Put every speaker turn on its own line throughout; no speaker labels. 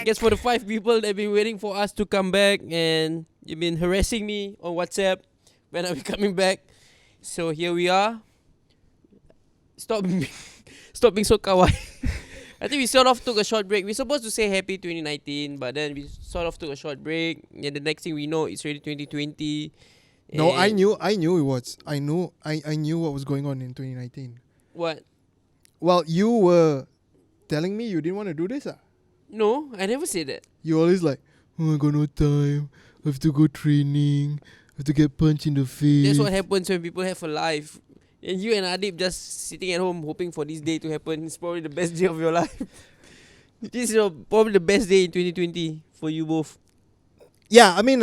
Guess for the 5 people that have been waiting for us to come back, and you've been harassing me on WhatsApp when are we coming back. So here we are. Stop stop being so kawaii. I think we sort of took a short break. We're supposed to say happy 2019, but then we sort of took a short break. And the next thing we know, it's already 2020.
No, I knew it was. I knew what was going on in 2019.
What?
Well, you were telling me you didn't want to do this.
No, I never said that.
You always like, oh, I got no time. I have to go training. I have to get punched in the face.
That's what happens when people have a life. And you and Adib just sitting at home hoping for this day to happen. It's probably the best day of your life. This is probably the best day in 2020 for you both.
Yeah, I mean,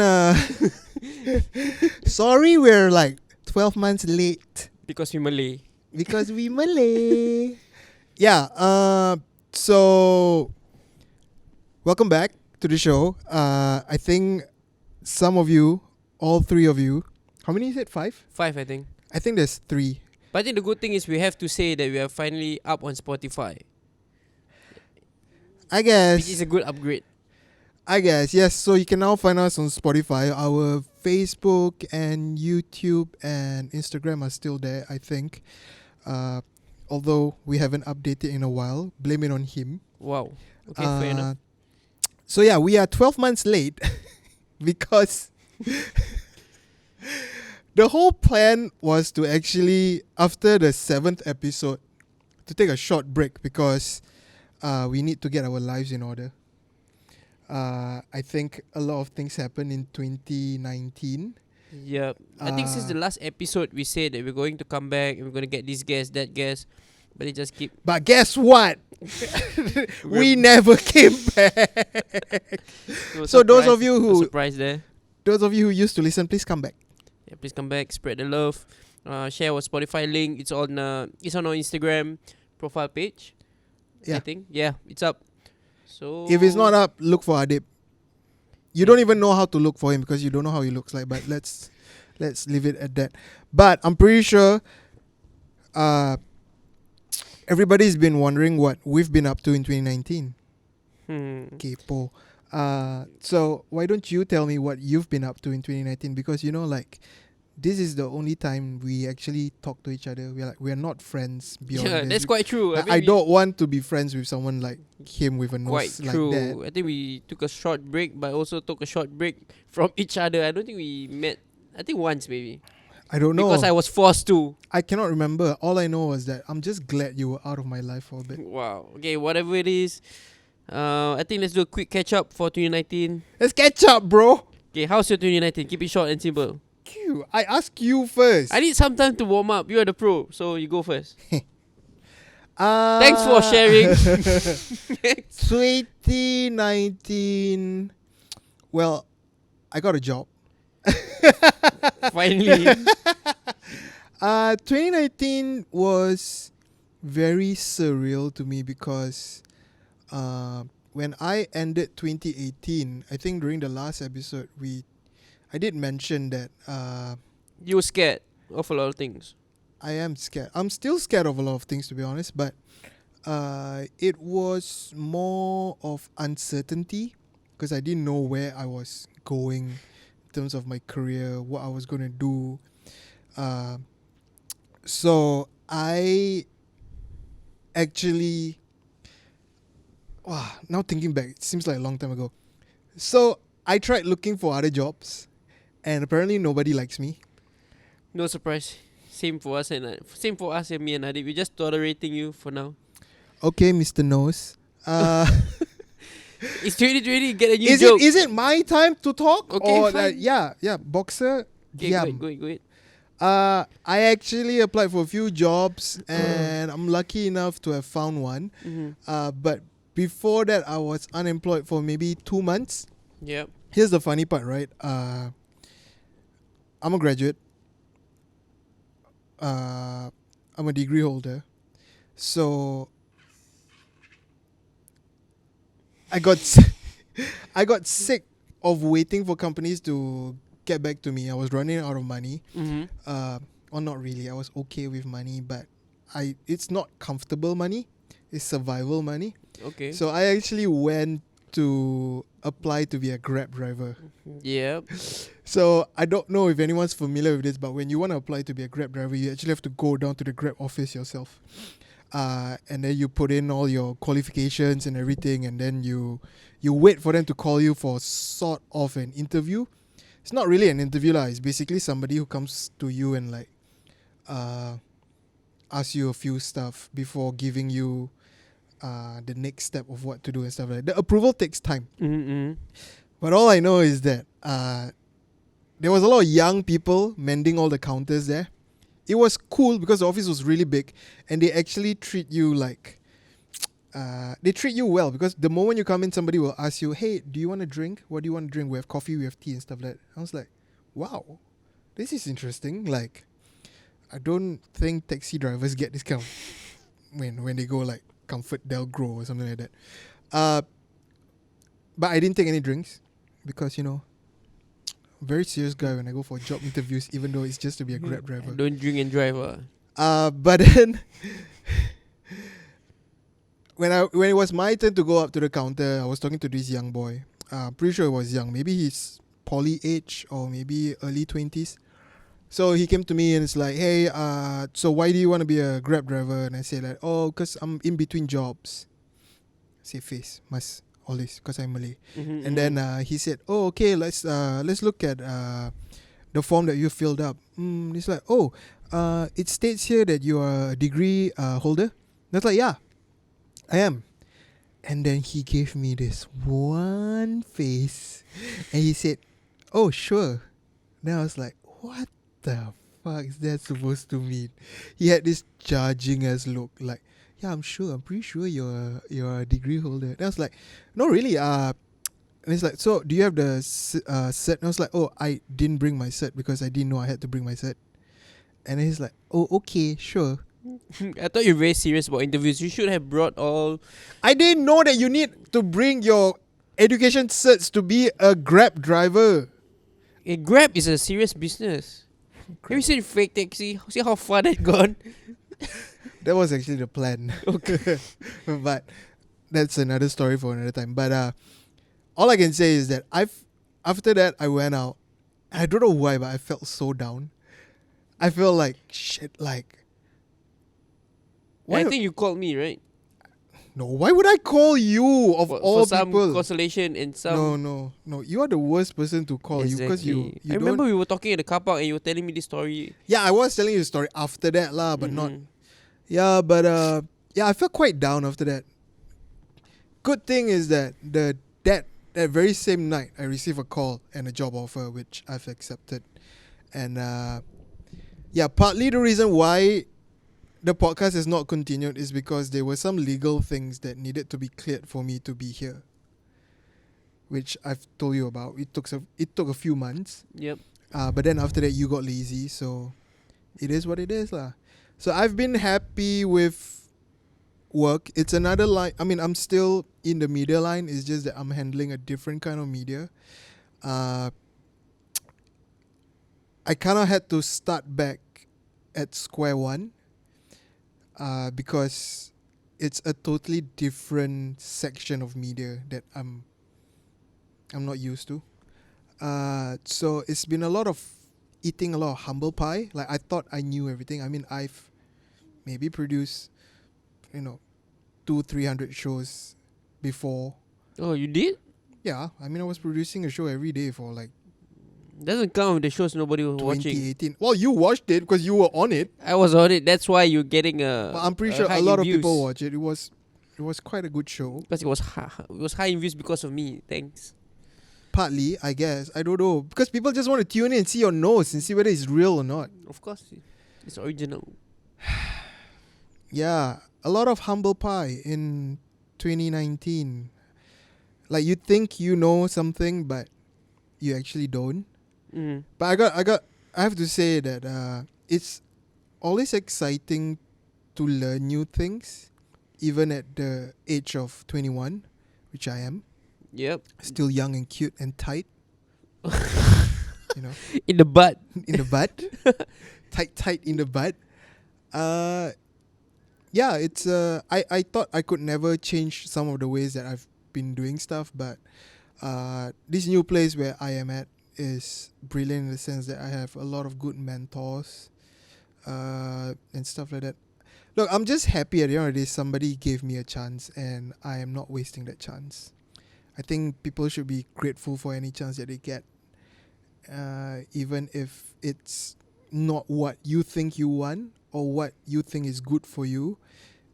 sorry we're like 12 months late.
Because we Malay.
Because we Malay. Yeah, so welcome back to the show. I think some of you, all 3 of you, how many is it? 5?
5, I think.
I think there's 3.
But I think the good thing is we have to say that we are finally up on Spotify.
I guess.
Which is a good upgrade.
I guess, yes. So you can now find us on Spotify. Our Facebook and YouTube and Instagram are still there, I think. Although we haven't updated in a while. Blame it on him.
Wow. Okay, fair enough.
So yeah, we are 12 months late because the whole plan was to actually, after the 7th episode, to take a short break because we need to get our lives in order. I think a lot of things happened in 2019.
Yeah. I think since the last episode we said that we're going to come back and we're going to get this guest, that guest. But it just keep...
But guess what? We never came back. So those of you who...
surprise there.
Those of you who used to listen, please come back.
Yeah, please come back, spread the love. Share our Spotify link. It's on our Instagram profile page.
Yeah.
I think. Yeah, it's up. So
if it's not up, look for Adib. You don't even know how to look for him because you don't know how he looks like, but let's leave it at that. But I'm pretty sure everybody's been wondering what we've been up to in 2019. Kepo. So why don't you tell me what you've been up to in 2019? Because this is the only time we actually talk to each other. We're not friends beyond this.
That's quite true.
I don't want to be friends with someone like him with a nose
quite
like
true.
that.
I think we took a short break, but also took a short break from each other. I don't think we met. I think once maybe.
I don't know.
Because I was forced to.
I cannot remember. All I know was that I'm just glad you were out of my life for a bit.
Wow. Okay, whatever it is. I think let's do a quick catch up for 2019.
Let's catch up, bro.
Okay, how's your 2019? Keep it short and simple.
I ask you first.
I need some time to warm up. You are the pro, so you go first. Thanks for sharing.
2019. Well, I got a job.
Finally.
2019 was very surreal to me because when I ended 2018, I think during the last episode I did mention that
you were scared of a lot of things.
I am scared. I'm still scared of a lot of things, to be honest, but it was more of uncertainty because I didn't know where I was going in terms of my career, what I was going to do. So I actually... now thinking back, it seems like a long time ago. So I tried looking for other jobs, and apparently nobody likes me.
No surprise. Same for us and me and Adib. We're just tolerating you for now.
Okay, Mr. Nose.
It's 2020. Get a new joke.
Is it my time to talk?
Okay,
or
fine.
Yeah, boxer.
Okay,
yeah.
go ahead.
I actually applied for a few jobs, and I'm lucky enough to have found one.
Mm-hmm.
But before that, I was unemployed for maybe 2 months.
Yep.
Here's the funny part, right? I'm a graduate. I'm a degree holder. So I got sick of waiting for companies to get back to me. I was running out of money.
Mm-hmm.
Or not really. I was okay with money, but it's not comfortable money. It's survival money.
Okay.
So I actually went to apply to be a Grab driver.
Yep.
So I don't know if anyone's familiar with this, but when you want to apply to be a Grab driver, you actually have to go down to the Grab office yourself. And then you put in all your qualifications and everything, and then you wait for them to call you for sort of an interview. It's not really an interview lah. It's basically somebody who comes to you and like ask you a few stuff before giving you the next step of what to do and stuff like that. The approval takes time.
Mm-hmm.
But all I know is that there was a lot of young people mending all the counters there. It was cool because the office was really big, and they actually treat you like they treat you well, because the moment you come in, somebody will ask you, "Hey, do you want a drink? What do you want to drink? We have coffee, we have tea and stuff like that." I was like, "Wow, this is interesting." Like, I don't think taxi drivers get this kind of when they go like Comfort Delgro or something like that. But I didn't take any drinks because, you know, very serious guy when I go for job interviews, even though it's just to be a Grab driver.
Don't drink and drive.
But then when it was my turn to go up to the counter, I was talking to this young boy. Pretty sure he was young. Maybe he's poly age or maybe early 20s. So he came to me and it's like, "Hey, so why do you want to be a Grab driver?" And I say like, "Oh, because I'm in between jobs." Save face, must always, because I'm Malay.
Mm-hmm,
And then he said, "Oh, okay, let's look at the form that you filled up." It's like, "Oh, it states here that you are a degree holder." And I was like, "Yeah, I am." And then he gave me this one face, and he said, "Oh, sure." Then I was like, "What the fuck is that supposed to mean?" He had this judging ass look, like, "Yeah, I'm pretty sure you're a degree holder." And I was like, "No, really." And it's like, "So do you have the cert?" And I was like, "Oh, I didn't bring my cert because I didn't know I had to bring my cert." And then he's like, "Oh, okay, sure."
I thought you were very serious about interviews. You should have brought all.
I didn't know that you need to bring your education certs to be a Grab driver.
Grab is a serious business. Have you seen fake taxi? See how far that gone?
That was actually the plan.
Okay.
But that's another story for another time. But all I can say is that after that I went out. I don't know why, but I felt so down. I felt like shit. Like,
I think you called me, right?
No, why would I call you of all
for some
people?
consolation and some.
No. You are the worst person to call.
Exactly.
You because you
I remember we were talking in the car park and you were telling me this story.
Yeah, I was telling you the story after that lah, but not.
Mm-hmm.
Yeah, but yeah, I felt quite down after that. Good thing is that that very same night I received a call and a job offer which I've accepted, and yeah, partly the reason why the podcast has not continued is because there were some legal things that needed to be cleared for me to be here, which I've told you about. It took a few months.
Yep.
But then after that you got lazy, so it is what it is lah. So I've been happy with work. It's another line. I mean, I'm still in the media line. It's just that I'm handling a different kind of media. I kind of had to start back at square one. Because it's a totally different section of media that I'm not used to. So it's been a lot of eating a lot of humble pie. Like, I thought I knew everything. I mean, I've maybe produced, 200-300 shows before.
Oh, you did?
Yeah, I mean, I was producing a show every day for like
Doesn't count with the shows nobody was watching.
2018. Well, you watched it because you were on it.
I was on it. That's why you're getting a.
But I'm pretty sure
high
a lot
in
of
views.
people watch it. It was quite a good show.
Because it was high in views because of me. Thanks.
Partly, I guess. I don't know. Because people just want to tune in and see your nose and see whether it's real or not.
Of course, it's original.
Yeah, a lot of humble pie in 2019. Like, you think you know something, but you actually don't.
Mm.
But I have to say that it's always exciting to learn new things, even at the age of 21, which I am.
Yep.
Still young and cute and tight.
In the butt.
In the butt. tight in the butt. Yeah, it's I thought I could never change some of the ways that I've been doing stuff, but this new place where I am at is brilliant in the sense that I have a lot of good mentors and stuff like that. Look, I'm just happy at the end of the day somebody gave me a chance and I am not wasting that chance. I think people should be grateful for any chance that they get, even if it's not what you think you want or what you think is good for you.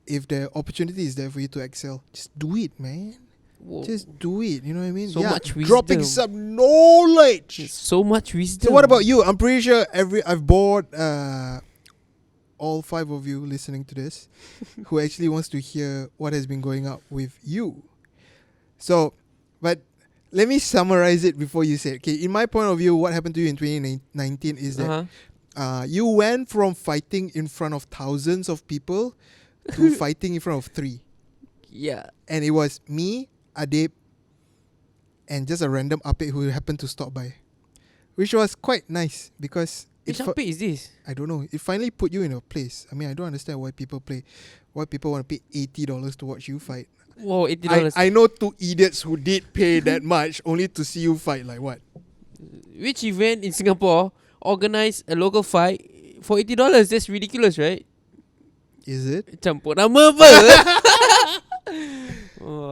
If the opportunity is there for you to excel, just do it, man.
Whoa.
Just do it. You know what I mean?
So much wisdom.
Dropping some knowledge.
So much wisdom.
So what about you? I'm pretty sure I've bored all 5 of you listening to this who actually wants to hear what has been going up with you. So, but let me summarize it before you say it. Okay, in my point of view, what happened to you in 2019 is that you went from fighting in front of thousands of people to fighting in front of 3.
Yeah.
And it was me, Adib, and just a random apek who happened to stop by, which was quite nice because
which apek is this?
I don't know. It finally put you in a place. I mean, I don't understand why people want to pay $80 to watch you fight.
Whoa, $80.
I know 2 idiots who did pay that much only to see you fight. Like what?
Which event in Singapore organize a local fight for $80? That's ridiculous, right?
Is it?
Campur nama apa?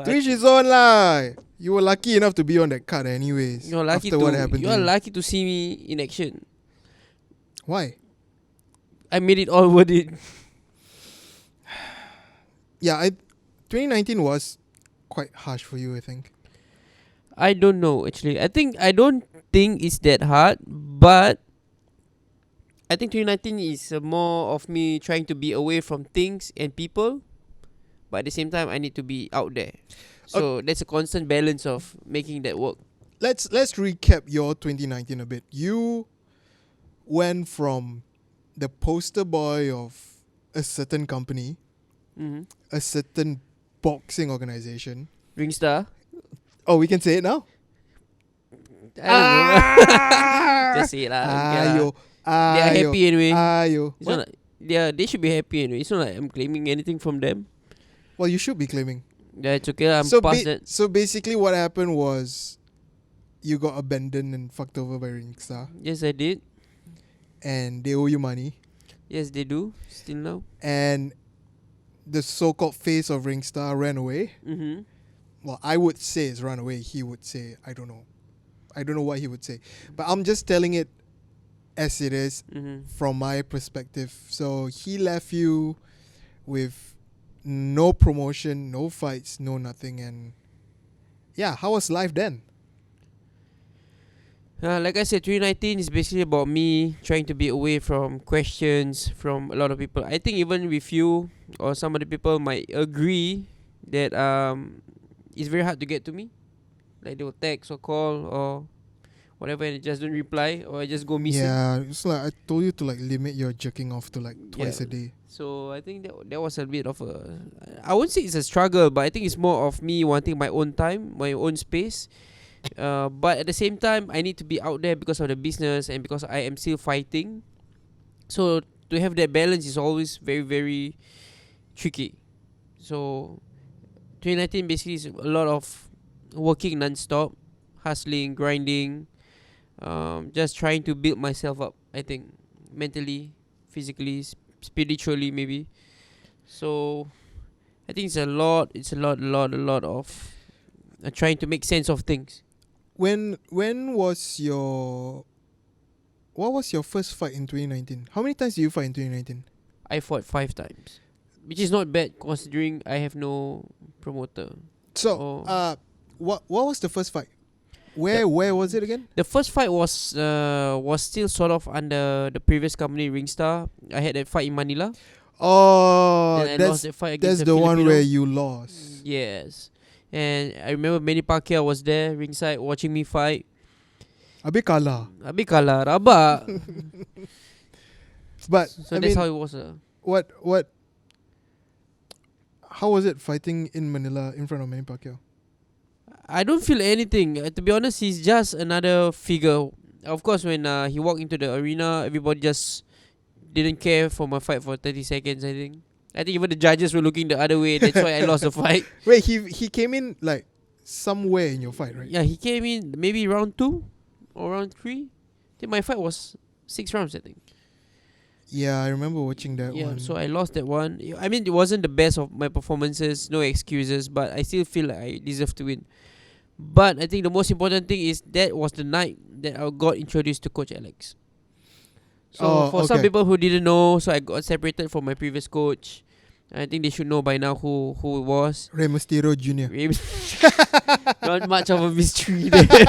Twitch is on lah. You were lucky enough to be on that card anyways.
You're lucky
after what happened
you are
to you.
lucky to see me in action.
Why?
I made it all worth it.
Yeah, 2019 was quite harsh for you, I think.
I don't know actually. I don't think it's that hard, but I think 2019 is more of me trying to be away from things and people, but at the same time I need to be out there. So that's a constant balance of making that work.
Let's recap your 2019 a bit. You went from the poster boy of a certain company, a certain boxing organization.
Ringstar.
Oh, we can say it now?
I don't know. Just say it lah.
Ayo.
They are happy anyway.
Ayo.
It's not like, they should be happy anyway. It's not like I'm claiming anything from them.
Well, you should be claiming.
Yeah, it's okay. I'm past that.
So basically what happened was you got abandoned and fucked over by Ringstar.
Yes, I did.
And they owe you money.
Yes, they do. Still now.
And the so-called face of Ringstar ran away.
Mm-hmm.
Well, I would say it's run away. He would say, I don't know. I don't know what he would say. But I'm just telling it as it is from my perspective. So he left you with no promotion, no fights, no nothing. And yeah, how was life then?
Like I said, 2019 is basically about me trying to be away from questions from a lot of people. I think even with you or some other people might agree that it's very hard to get to me. Like they will text or call or whatever and I just don't reply or I just go missing.
Yeah, it's like I told you to like limit your jerking off to like twice a day.
So I think that was a bit of a, I won't say it's a struggle, but I think it's more of me wanting my own time, my own space. But at the same time, I need to be out there because of the business and because I am still fighting. So to have that balance is always very, very tricky. So 2019 basically is a lot of working non-stop, hustling, grinding, just trying to build myself up, I think, mentally, physically, spiritually maybe. So I think it's a lot of trying to make sense of things.
When was what was your first fight in 2019? How many times did you fight in 2019?
I fought 5 times, which is not bad considering I have no promoter.
So, what was the first fight? Where was it again?
The first fight was still sort of under the previous company, Ringstar. I had that fight in Manila.
Oh,
Then I lost that fight against
that's the one where you lost.
Yes. And I remember Manny Pacquiao was there ringside watching me fight.
Habis kalah.
Rabak.
But
so that's how it was.
What? How was it fighting in Manila in front of Manny Pacquiao?
I don't feel anything. To be honest, he's just another figure. Of course, when he walked into the arena, everybody just didn't care for my fight for 30 seconds, I think. I think even the judges were looking the other way. That's why I lost the fight.
Wait, he came in like somewhere in your fight, right?
Yeah, he came in maybe round 2 or round 3. I think my fight was 6 rounds, I think.
Yeah, I remember watching that
Yeah,
one.
so I lost that one. I mean, it wasn't the best of my performances, no excuses, but I still feel like I deserve to win. But I think the most important thing is that was the night that I got introduced to Coach Alex. So for some
okay.
people who didn't know, so I got separated from my previous coach. I think they should know by now who it was.
Rey Mysterio Jr.
Not much of a mystery there.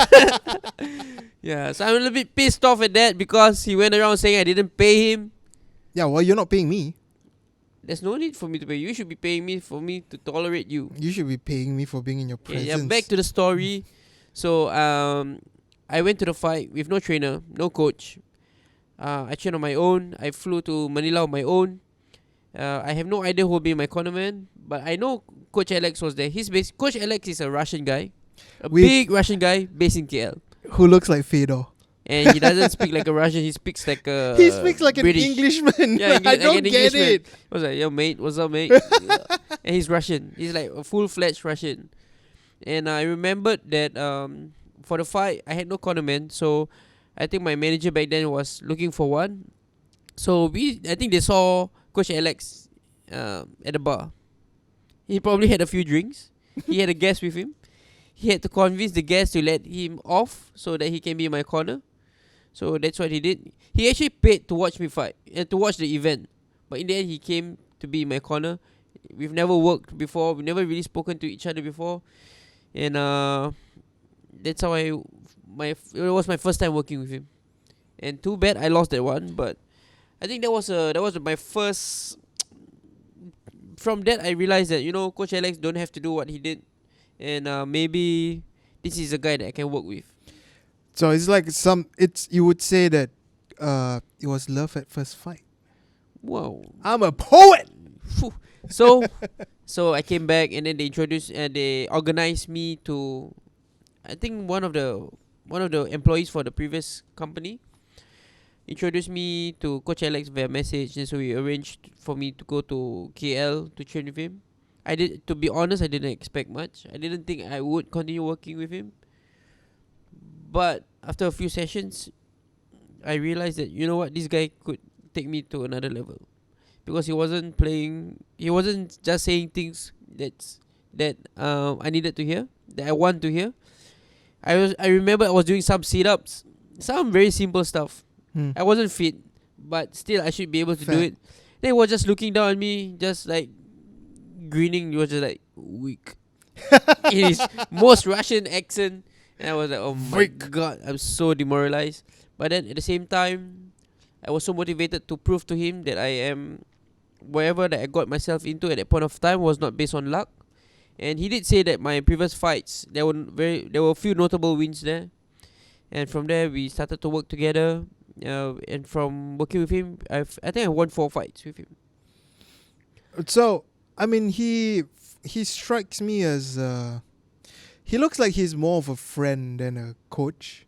Yeah, so I'm a little bit pissed off at that because he went around saying I didn't pay him.
Yeah, well, you're not paying me.
There's no need for me to pay. You should be paying me for me to tolerate you.
You should be paying me for being in your presence.
Yeah, back to the story. So I went to the fight with no trainer, no coach. I trained on my own. I flew to Manila on my own. I have no idea who will be my cornerman, but I know Coach Alex was there. Coach Alex is a Russian guy, big Russian guy based in KL,
who looks like Fedor.
and he doesn't speak like a Russian. He speaks like a
He speaks like
British.
an Englishman.
Yeah,
I don't
like an
get
Englishman.
it.
I was like, yo mate, what's up mate? And he's Russian. He's like a full-fledged Russian. And I remembered that for the fight I had no cornerman, so I think my manager back then was looking for one. So I think they saw Coach Alex at the bar. He probably had a few drinks. He had a guest with him. He had to convince the guest to let him off so that he can be in my corner. So that's what he did. He actually paid to watch me fight and to watch the event. But in the end, he came to be in my corner. We've never worked before. We've never really spoken to each other before. And that's how it was my first time working with him. And too bad I lost that one. But I think that was my first. From that, I realized that Coach Alex don't have to do what he did, and maybe this is a guy that I can work with.
So it's like you would say that it was love at first fight.
Wow.
I'm a poet.
So I came back, and then they organized me to, I think one of the employees for the previous company introduced me to Coach Alex via message, and so we arranged for me to go to KL to train with him. To be honest, I didn't expect much. I didn't think I would continue working with him. But after a few sessions, I realized that this guy could take me to another level. Because he wasn't just saying things that I needed to hear, that I want to hear. I remember I was doing some sit-ups, some very simple stuff. I wasn't fit, but still I should be able to do it. They were just looking down at me, just like grinning. He was just like, weak. In his most Russian accent. And I was like, oh my god, I'm so demoralized. But then at the same time, I was so motivated to prove to him that I am, whatever that I got myself into at that point of time was not based on luck. And he did say that my previous fights, there were a few notable wins there. And from there, we started to work together. And from working with him, I think I won 4 fights with him.
So, I mean, he strikes me as he looks like he's more of a friend than a coach.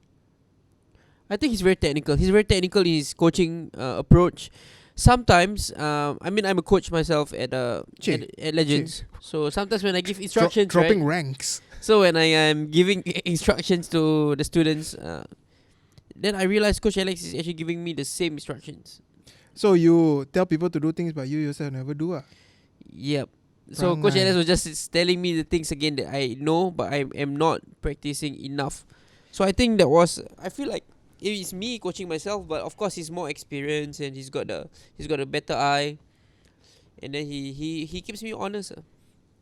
I think he's very technical. He's very technical in his coaching approach. Sometimes, I'm a coach myself at Legends. So sometimes when I give instructions,
dropping ranks.
So when I am giving instructions to the students, then I realize Coach Alex is actually giving me the same instructions.
So you tell people to do things, but you yourself never do.
Yep. So Coach Alex was just telling me the things again that I know, but I am not practicing enough. So I think I feel like it is me coaching myself, but of course he's more experienced and he's got a better eye, and then he keeps me honest.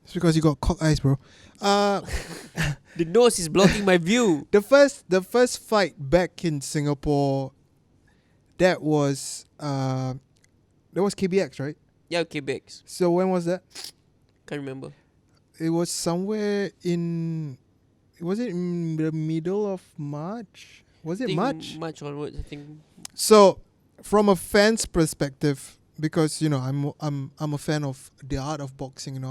It's because you got cock eyes, bro.
The nose is blocking my view.
The first fight back in Singapore, that was KBX, right?
Yeah, KBX.
So when was that?
Can't remember.
It was somewhere was it in the middle of March? Was it March?
March onwards, I think.
So, from a fan's perspective, because I'm a fan of the art of boxing.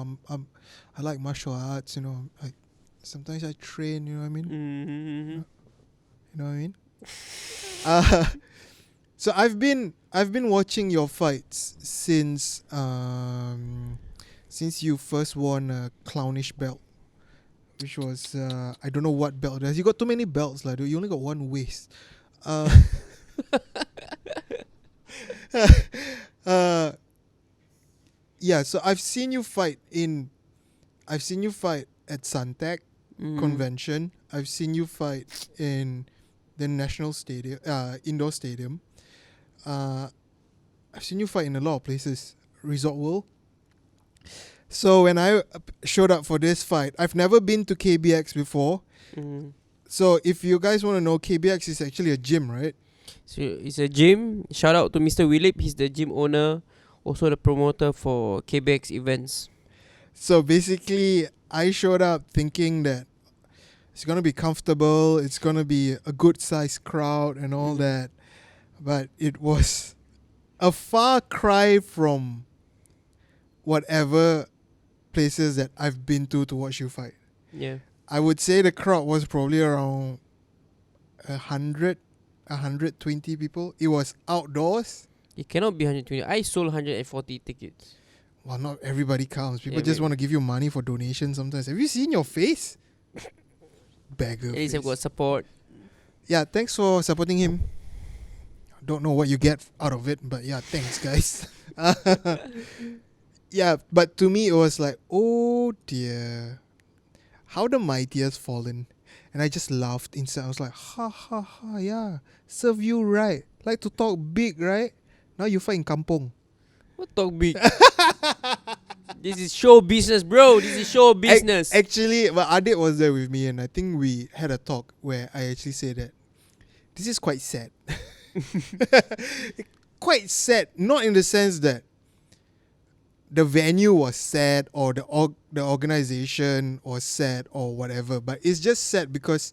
I like martial arts. Like sometimes I train. You know what I mean?
Mm-hmm.
You know what I mean? So I've been watching your fights since you first won a clownish belt which was I don't know what belt it is. You got too many belts, like dude. You only got one waist. Uh, uh, yeah. So I've seen you fight at Suntec convention. I've seen you fight in the National Stadium, indoor stadium. I've seen you fight in a lot of places. Resort World. So when I showed up for this fight, I've never been to KBX before. So if you guys want to know, KBX is actually a gym, right?
So it's a gym. Shout out to Mr. Willip. He's the gym owner, also the promoter for KBX events.
So basically, I showed up thinking that it's gonna be comfortable, it's gonna be a good sized crowd and all that, but it was a far cry from whatever places that I've been to watch you fight.
Yeah.
I would say the crowd was probably around 120 people. It was outdoors.
It cannot be 120. I sold 140 tickets.
Well, not everybody comes. People
Yeah,
just
wait.
want to give you money for donations sometimes. Have you seen your face? Beggar
At least I've
face.
got support.
Yeah, thanks for supporting him. Don't know what you get out of it, but yeah, thanks guys. Yeah, but to me it was like, oh dear, how the mighty has fallen. And I just laughed inside. I was like, ha ha ha, yeah, serve you right. Like to talk big, right? Now you fight in kampong.
What talk big? This is show business, bro. This is show business.
Actually, well, Adit was there with me, and I think we had a talk where I actually said that this is quite sad. Quite sad, not in the sense that the venue was sad or the organization was sad or whatever, but it's just sad because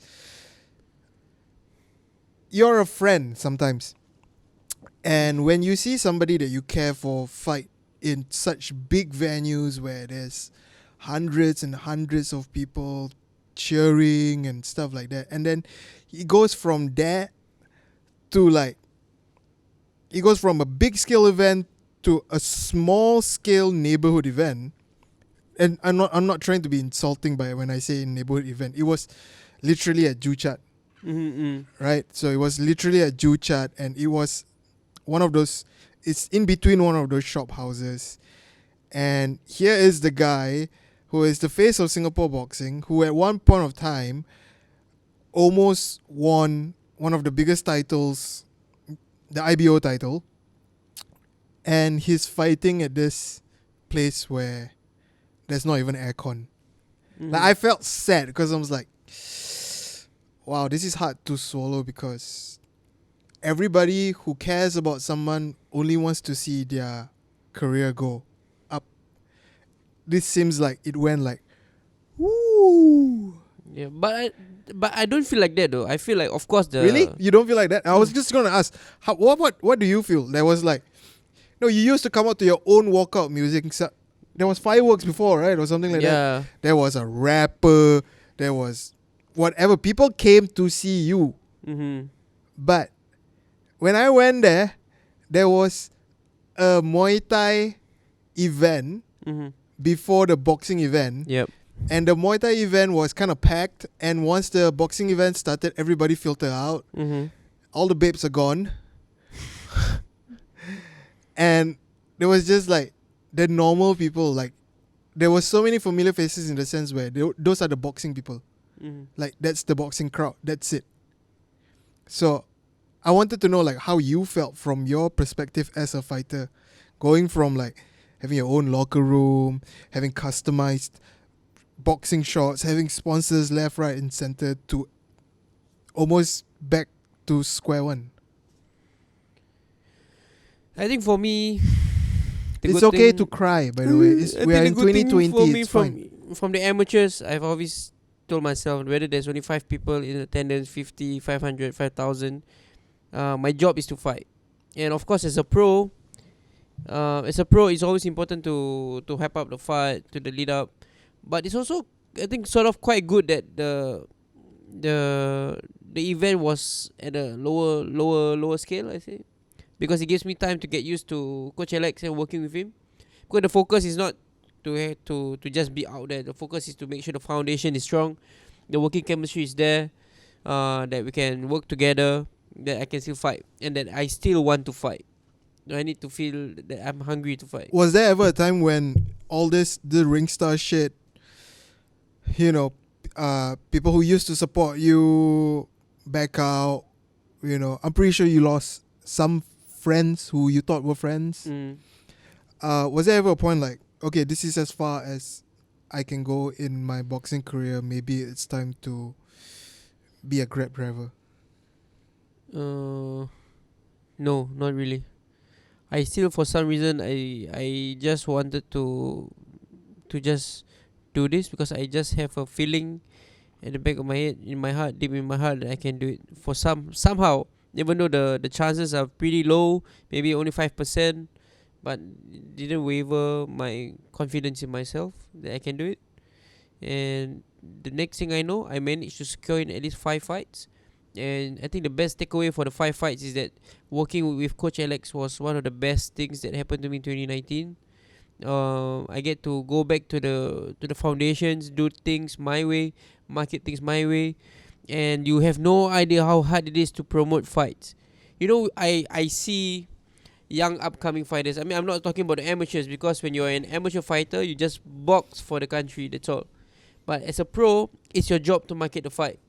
you're a friend sometimes, and when you see somebody that you care for fight in such big venues where there's hundreds and hundreds of people cheering and stuff like that, and then he goes from there to like, he goes from a big scale event to a small scale neighborhood event. And I'm not trying to be insulting by when I say neighborhood event. It was literally at Juchat, right? So it was literally at Juchat, and it was one of those, it's in between one of those shop houses. And here is the guy who is the face of Singapore boxing, who at one point of time almost won one of the biggest titles, the IBO title, and he's fighting at this place where there's not even aircon. Like, I felt sad because I was like, wow, this is hard to swallow, because everybody who cares about someone only wants to see their career go up. This seems like it went like, woo.
Yeah, but I don't feel like that though. I feel like, of course, the
Really? You don't feel like that? I was just gonna ask, what do you feel? There was like, no, you used to come out to your own walkout music. There was fireworks before, right, or something like that.
Yeah.
There was a rapper. There was whatever. People came to see you. But when I went there, there was a Muay Thai event before the boxing event.
Yep.
And the Muay Thai event was kind of packed. And once the boxing event started, everybody filtered out. All the babes are gone. And there was just like the normal people. Like, there was so many familiar faces in the sense where those are the boxing people. Like, that's the boxing crowd. That's it. So I wanted to know like how you felt from your perspective as a fighter, going from like having your own locker room, having customized boxing shots, having sponsors left, right, and center, to almost back to square one.
I think for me,
It's okay to cry, by the way. We are in 2020. It's fine.
From the amateurs, I've always told myself, whether there's only 5 people in attendance, 50, 500, 5,000, my job is to fight. And of course, as a pro, it's always important to hype up the fight, to the lead up. But it's also, I think, sort of quite good that the event was at a lower scale, I say, because it gives me time to get used to Coach Alex and working with him, because the focus is not to just be out there. The focus is to make sure the foundation is strong, the working chemistry is there, that we can work together, that I can still fight, and that I still want to fight. I need to feel that I'm hungry to fight.
Was there ever a time when all the ring star shit, people who used to support you back out, I'm pretty sure you lost some friends who you thought were friends. Was there ever a point like, okay, this is as far as I can go in my boxing career, maybe it's time to be a Grab driver?
No, not really. I still, for some reason, I just wanted to just do this because I just have a feeling at the back of my head, in my heart, deep in my heart, that I can do it. For somehow, even though the chances are pretty low, maybe only 5%, but it didn't waver my confidence in myself that I can do it. And the next thing I know, I managed to secure in at least 5 fights. And I think the best takeaway for the 5 fights is that working with Coach Alex was one of the best things that happened to me in 2019. I get to go back to the foundations, do things my way, market things my way, and you have no idea how hard it is to promote fights. I see young upcoming fighters. I mean, I'm not talking about the amateurs, because when you're an amateur fighter, you just box for the country, that's all. But as a pro, it's your job to market the fight.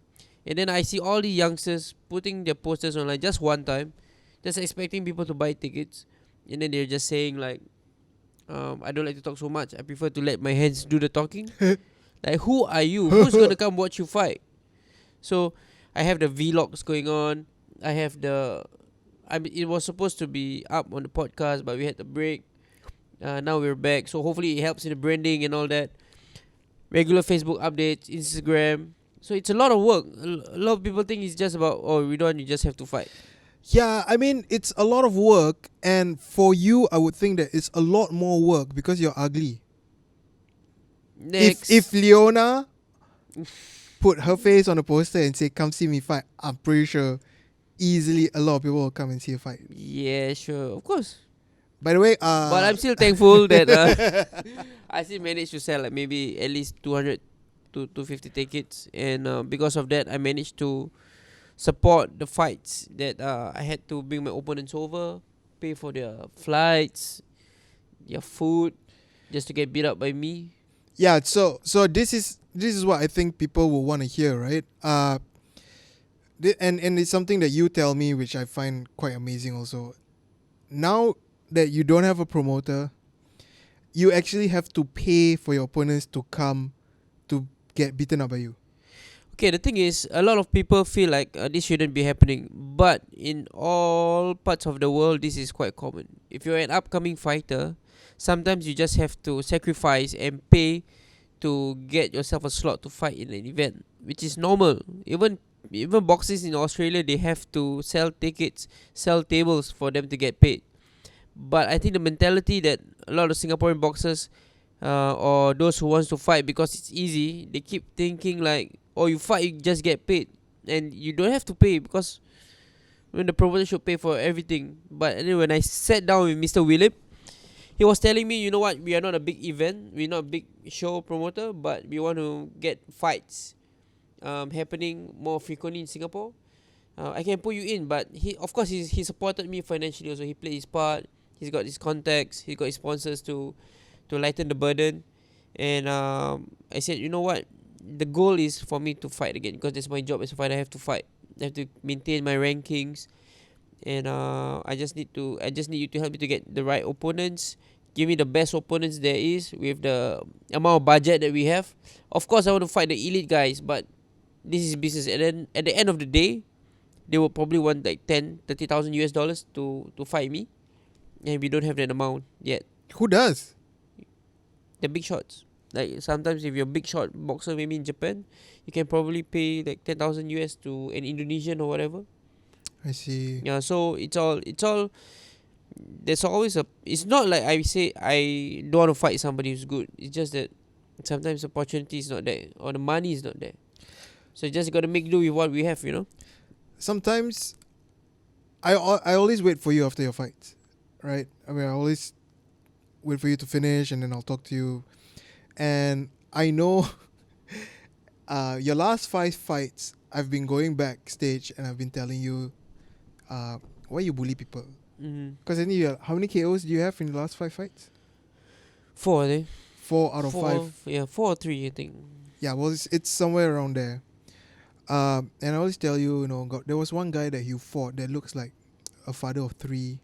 And then I see all the youngsters putting their posters online just one time, just expecting people to buy tickets, and then they're just saying like, I don't like to talk so much, I prefer to let my hands do the talking. Like, who are you? Who's gonna come watch you fight? So I have the vlogs going on. It was supposed to be up on the podcast, but we had the break. Now we're back, so hopefully it helps in the branding and all that. Regular Facebook updates, Instagram. So it's a lot of work. A lot of people think it's just about, Ridhwan, you just have to fight.
Yeah, I mean, it's a lot of work, and for you, I would think that it's a lot more work because you're ugly.
Next.
If Leona put her face on a poster and say, "Come see me fight," I'm pretty sure easily a lot of people will come and see a fight.
Yeah, sure, of course.
By the way,
but I'm still thankful that I still managed to sell like maybe at least 200 to 250 tickets, and because of that, I managed to support the fights that I had to bring my opponents over, pay for their flights, their food, just to get beat up by me.
Yeah, so this is what I think people will want to hear, right? And it's something that you tell me, which I find quite amazing also. Now that you don't have a promoter, you actually have to pay for your opponents to come to get beaten up by you.
Okay, the thing is, a lot of people feel like this shouldn't be happening, but in all parts of the world, this is quite common. If you're an upcoming fighter, sometimes you just have to sacrifice and pay to get yourself a slot to fight in an event, which is normal. Even boxers in Australia, they have to sell tickets, sell tables for them to get paid. But I think the mentality that a lot of Singaporean boxers or those who wants to fight because it's easy, they keep thinking like, you fight, you just get paid, and you don't have to pay, because when the promoter should pay for everything. But anyway, when I sat down with Mr. Willip, he was telling me, you know what, we are not a big event, we're not a big show promoter, but we want to get fights happening more frequently in Singapore. I can put you in, but he supported me financially also. He played his part. He's got his contacts. He got his sponsors to lighten the burden. And I said, you know what, the goal is for me to fight again, because that's my job as a fighter. I have to fight. I have to maintain my rankings, and I just need you to help me to get the right opponents. Give me the best opponents there is with the amount of budget that we have. Of course, I want to fight the elite guys, but this is business. And then at the end of the day, they will probably want like 30,000 US dollars to fight me, and we don't have that amount yet.
Who does?
The big shots. Like sometimes if you're a big shot boxer, maybe in Japan, you can probably pay like 10,000 US to an Indonesian or whatever.
I see.
Yeah, so it's all. There's always a. It's not like I say I don't want to fight somebody who's good. It's just that sometimes the opportunity is not there, or the money is not there. So you just gotta make do with what we have,
Sometimes I always wait for you after your fights, right? I mean, I always wait for you to finish, and then I'll talk to you. and I know your last 5 fights. I've been going backstage and I've been telling you, why you bully people?
Mm-hmm.
Because how many KOs do you have in the last 5 fights?
4, I think.
4 out of 5.
Yeah, 4 or 3, I think.
Yeah, well, it's somewhere around there. And I always tell you, there was one guy that you fought that looks like a father of 3,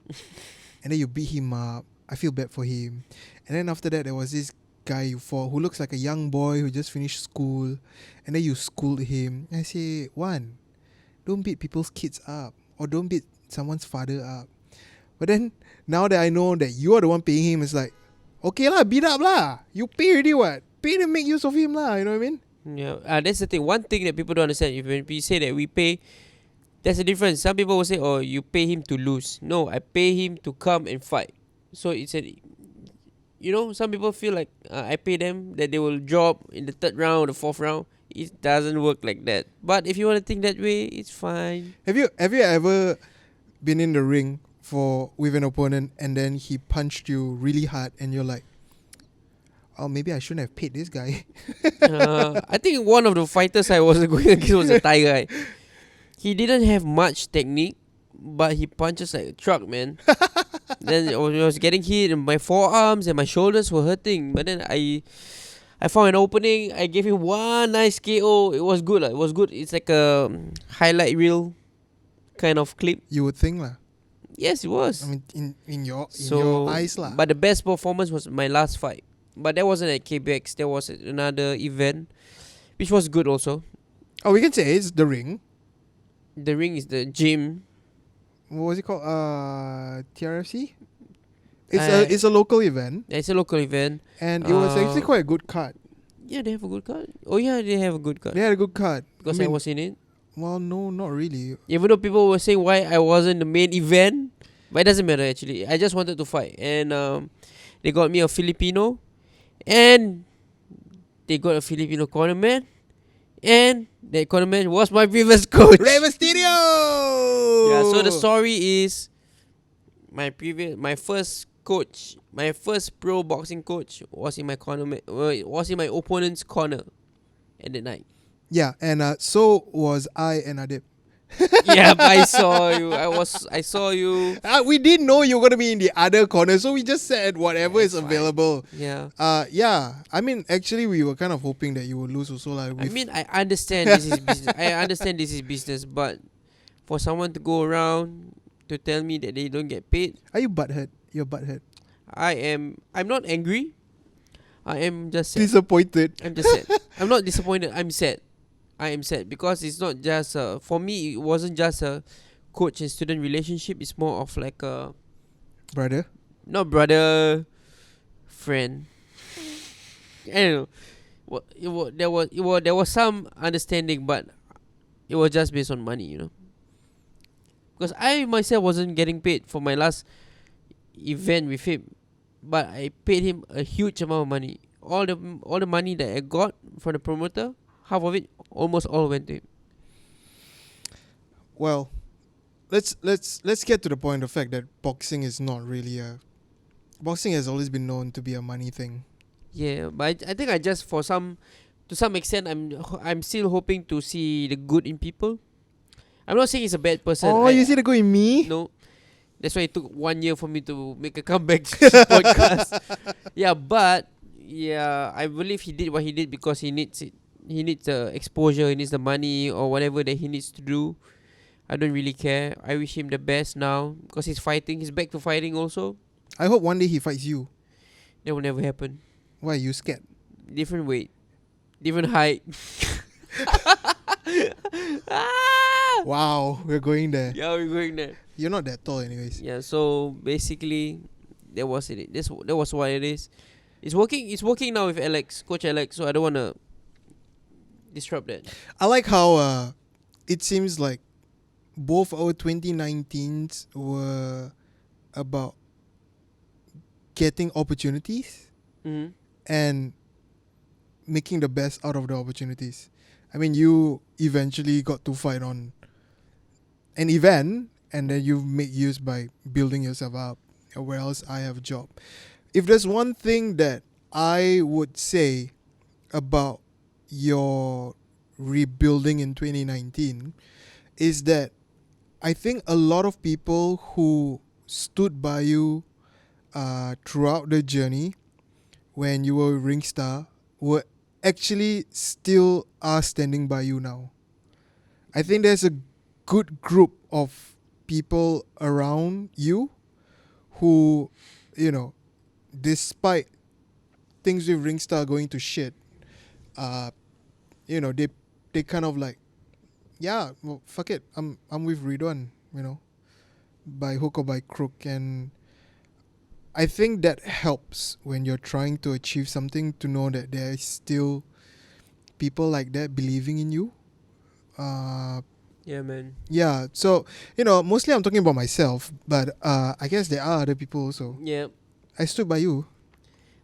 and then you beat him up. I feel bad for him. And then after that, there was this guy you fought who looks like a young boy who just finished school, and then you schooled him. And I say, Wan, don't beat people's kids up, or don't beat someone's father up. But then now that I know that you are the one paying him, it's like, okay lah, beat up lah. You pay already what? Pay to make use of him lah. You know what I mean?
Yeah, that's the thing. One thing that people don't understand, if when we say that we pay, there's a difference. Some people will say, oh, you pay him to lose. No, I pay him to come and fight. So it's some people feel like I pay them that they will drop in the 3rd round or the 4th round. It doesn't work like that. But if you want to think that way, it's fine.
Have you ever been in the ring with an opponent and then he punched you really hard and you're like, oh, maybe I shouldn't have paid this guy?
I think one of the fighters I was going against was a Thai guy. He didn't have much technique, but he punches like a truck, man. Then I was getting hit and my forearms and my shoulders were hurting. But then I found an opening. I gave him one nice KO. It was good. It was good. It's like a highlight reel kind of clip.
You would think lah.
Yes, it was.
I mean, in your eyes lah.
But the best performance was my last fight. But that wasn't at KBX. There was another event, which was good also.
Oh, we can say it's the ring.
The ring is the gym.
What was it called? TRFC? It's a local event.
It's a local event.
And it was actually quite a good card.
Yeah, they have a good card. Oh yeah, they have a good card.
They had a good card.
Because I was in it.
Well, no, not really.
Even though people were saying why I wasn't the main event, but it doesn't matter actually. I just wanted to fight, and they got me a Filipino, and they got a Filipino cornerman, and that cornerman was my previous coach.
Rey Mysterio!
Yeah. So the story is my first coach, my first pro boxing coach was in my opponent's corner at the night.
Yeah, and so was I and Adib.
Yeah, I saw you. I saw you.
We didn't know you were gonna be in the other corner, so we just said whatever is available.
Yeah.
Yeah. I mean, actually, we were kind of hoping that you would lose also.
I understand this is business. I understand this is business, but for someone to go around to tell me that they don't get paid,
are you butthurt? You're butthurt.
I'm not angry. I am just sad.
Disappointed.
I'm just sad. I'm not disappointed. I'm sad. I am sad because it's not just for me. It wasn't just a coach and student relationship. It's more of like a
brother,
not brother, friend. I don't know. There was some understanding, but it was just based on money, Because I myself wasn't getting paid for my last event with him, but I paid him a huge amount of money. All the money that I got from the promoter, half of it, almost all went to him.
Well, let's get to the point. The fact that boxing is not really boxing has always been known to be a money thing.
Yeah, but I think to some extent, I'm still hoping to see the good in people. I'm not saying he's a bad person.
Oh, you see the good in me?
No. That's why it took 1 year for me to make a comeback to this podcast. Yeah, but I believe he did what he did because he needs it. He needs the exposure, he needs the money or whatever that he needs to do. I don't really care. I wish him the best now because he's fighting. He's back to fighting also.
I hope one day he fights you.
That will never happen.
Why, you scared?
Different weight, different height.
Wow, we're going there.
Yeah, we're going there.
You're not that tall anyways.
Yeah, so basically that was it. That was what it is. It's working now with Coach Alex, so I don't wanna disrupt that.
I like how it seems like both our 2019s were about getting opportunities and making the best out of the opportunities. I mean, you eventually got to fight on an event and then you make use by building yourself up, whereas I have a job. If there's one thing that I would say about your rebuilding in 2019 is that I think a lot of people who stood by you throughout the journey when you were Ringstar were actually still are standing by you now. I think there's a good group of people around you who, you know, despite things with Ringstar going to shit, uh, they kind of like, yeah, well, fuck it, I'm with Ridhwan, by hook or by crook, and I think that helps when you're trying to achieve something to know that there is still people like that believing in you.
Yeah, man.
Yeah, so mostly I'm talking about myself, but I guess there are other people also.
Yeah.
I stood by you.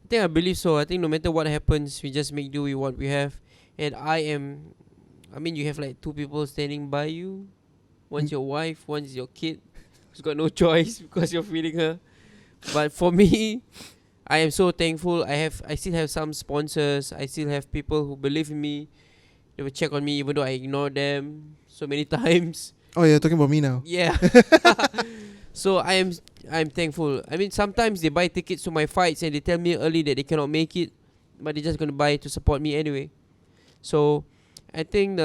I think I believe so. I think no matter what happens, we just make do with what we have. And you have like two people standing by you. One's your wife, one's your kid, who's got no choice because you're feeding her. But for me, I am so thankful. I still have some sponsors. I still have people who believe in me. They will check on me even though I ignore them so many times.
Oh, you're talking about me now.
Yeah. So I'm thankful. I mean, sometimes they buy tickets to my fights and they tell me early that they cannot make it, but they're just gonna buy to support me anyway. So I think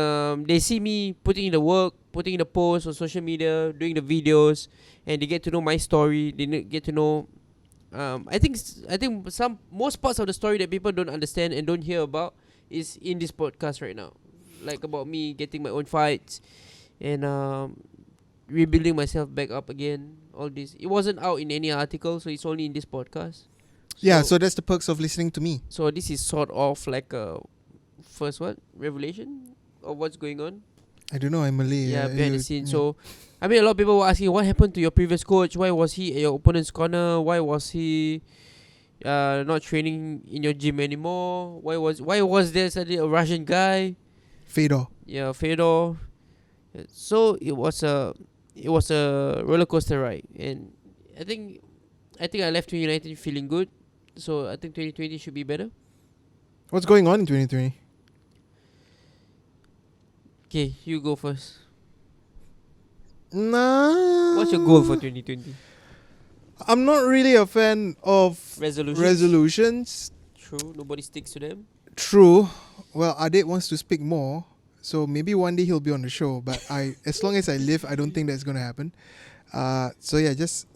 they see me putting in the work, putting in the posts on social media, doing the videos, and they get to know my story. They get to know. I think most parts of the story that people don't understand and don't hear about is in this podcast right now, like about me getting my own fights and rebuilding myself back up again. All this, it wasn't out in any article, so it's only in this podcast.
Yeah, so that's the perks of listening to me.
So this is sort of like a first revelation of what's going on.
I don't know, I'm Malay.
Yeah, behind the scenes.
Yeah.
So, I mean, a lot of people were asking, what happened to your previous coach? Why was he at your opponent's corner? Why was he not training in your gym anymore? Why was there suddenly a Russian guy?
Fedor.
Yeah, Fedor. So it was a roller coaster ride, and I think I left 2019 feeling good. So I think 2020 should be better.
What's going on in 2020?
Okay, you go first.
Nah.
What's your goal for 2020?
I'm not really a fan of resolutions.
True, nobody sticks to them.
True. Well, Adit wants to speak more, so maybe one day he'll be on the show. But as long as I live, I don't think that's gonna happen. So yeah, just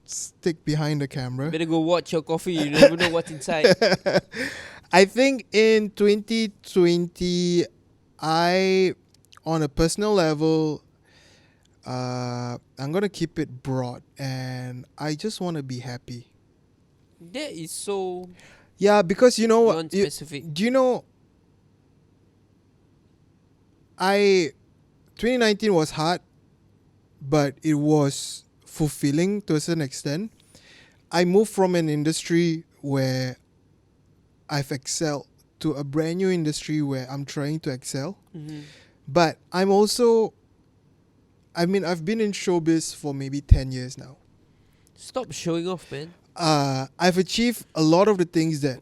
stick behind the camera.
Better go watch your coffee. You never know what's inside.
I think in 2020, on a personal level, I'm gonna keep it broad, and I just want to be happy.
That is so.
Yeah, because you know what?
Non-specific.
Do you know? 2019 was hard, but it was fulfilling to a certain extent. I moved from an industry where I've excelled to a brand new industry where I'm trying to excel.
Mm-hmm.
But I've been in showbiz for maybe 10 years now.
Stop showing off, man.
I've achieved a lot of the things that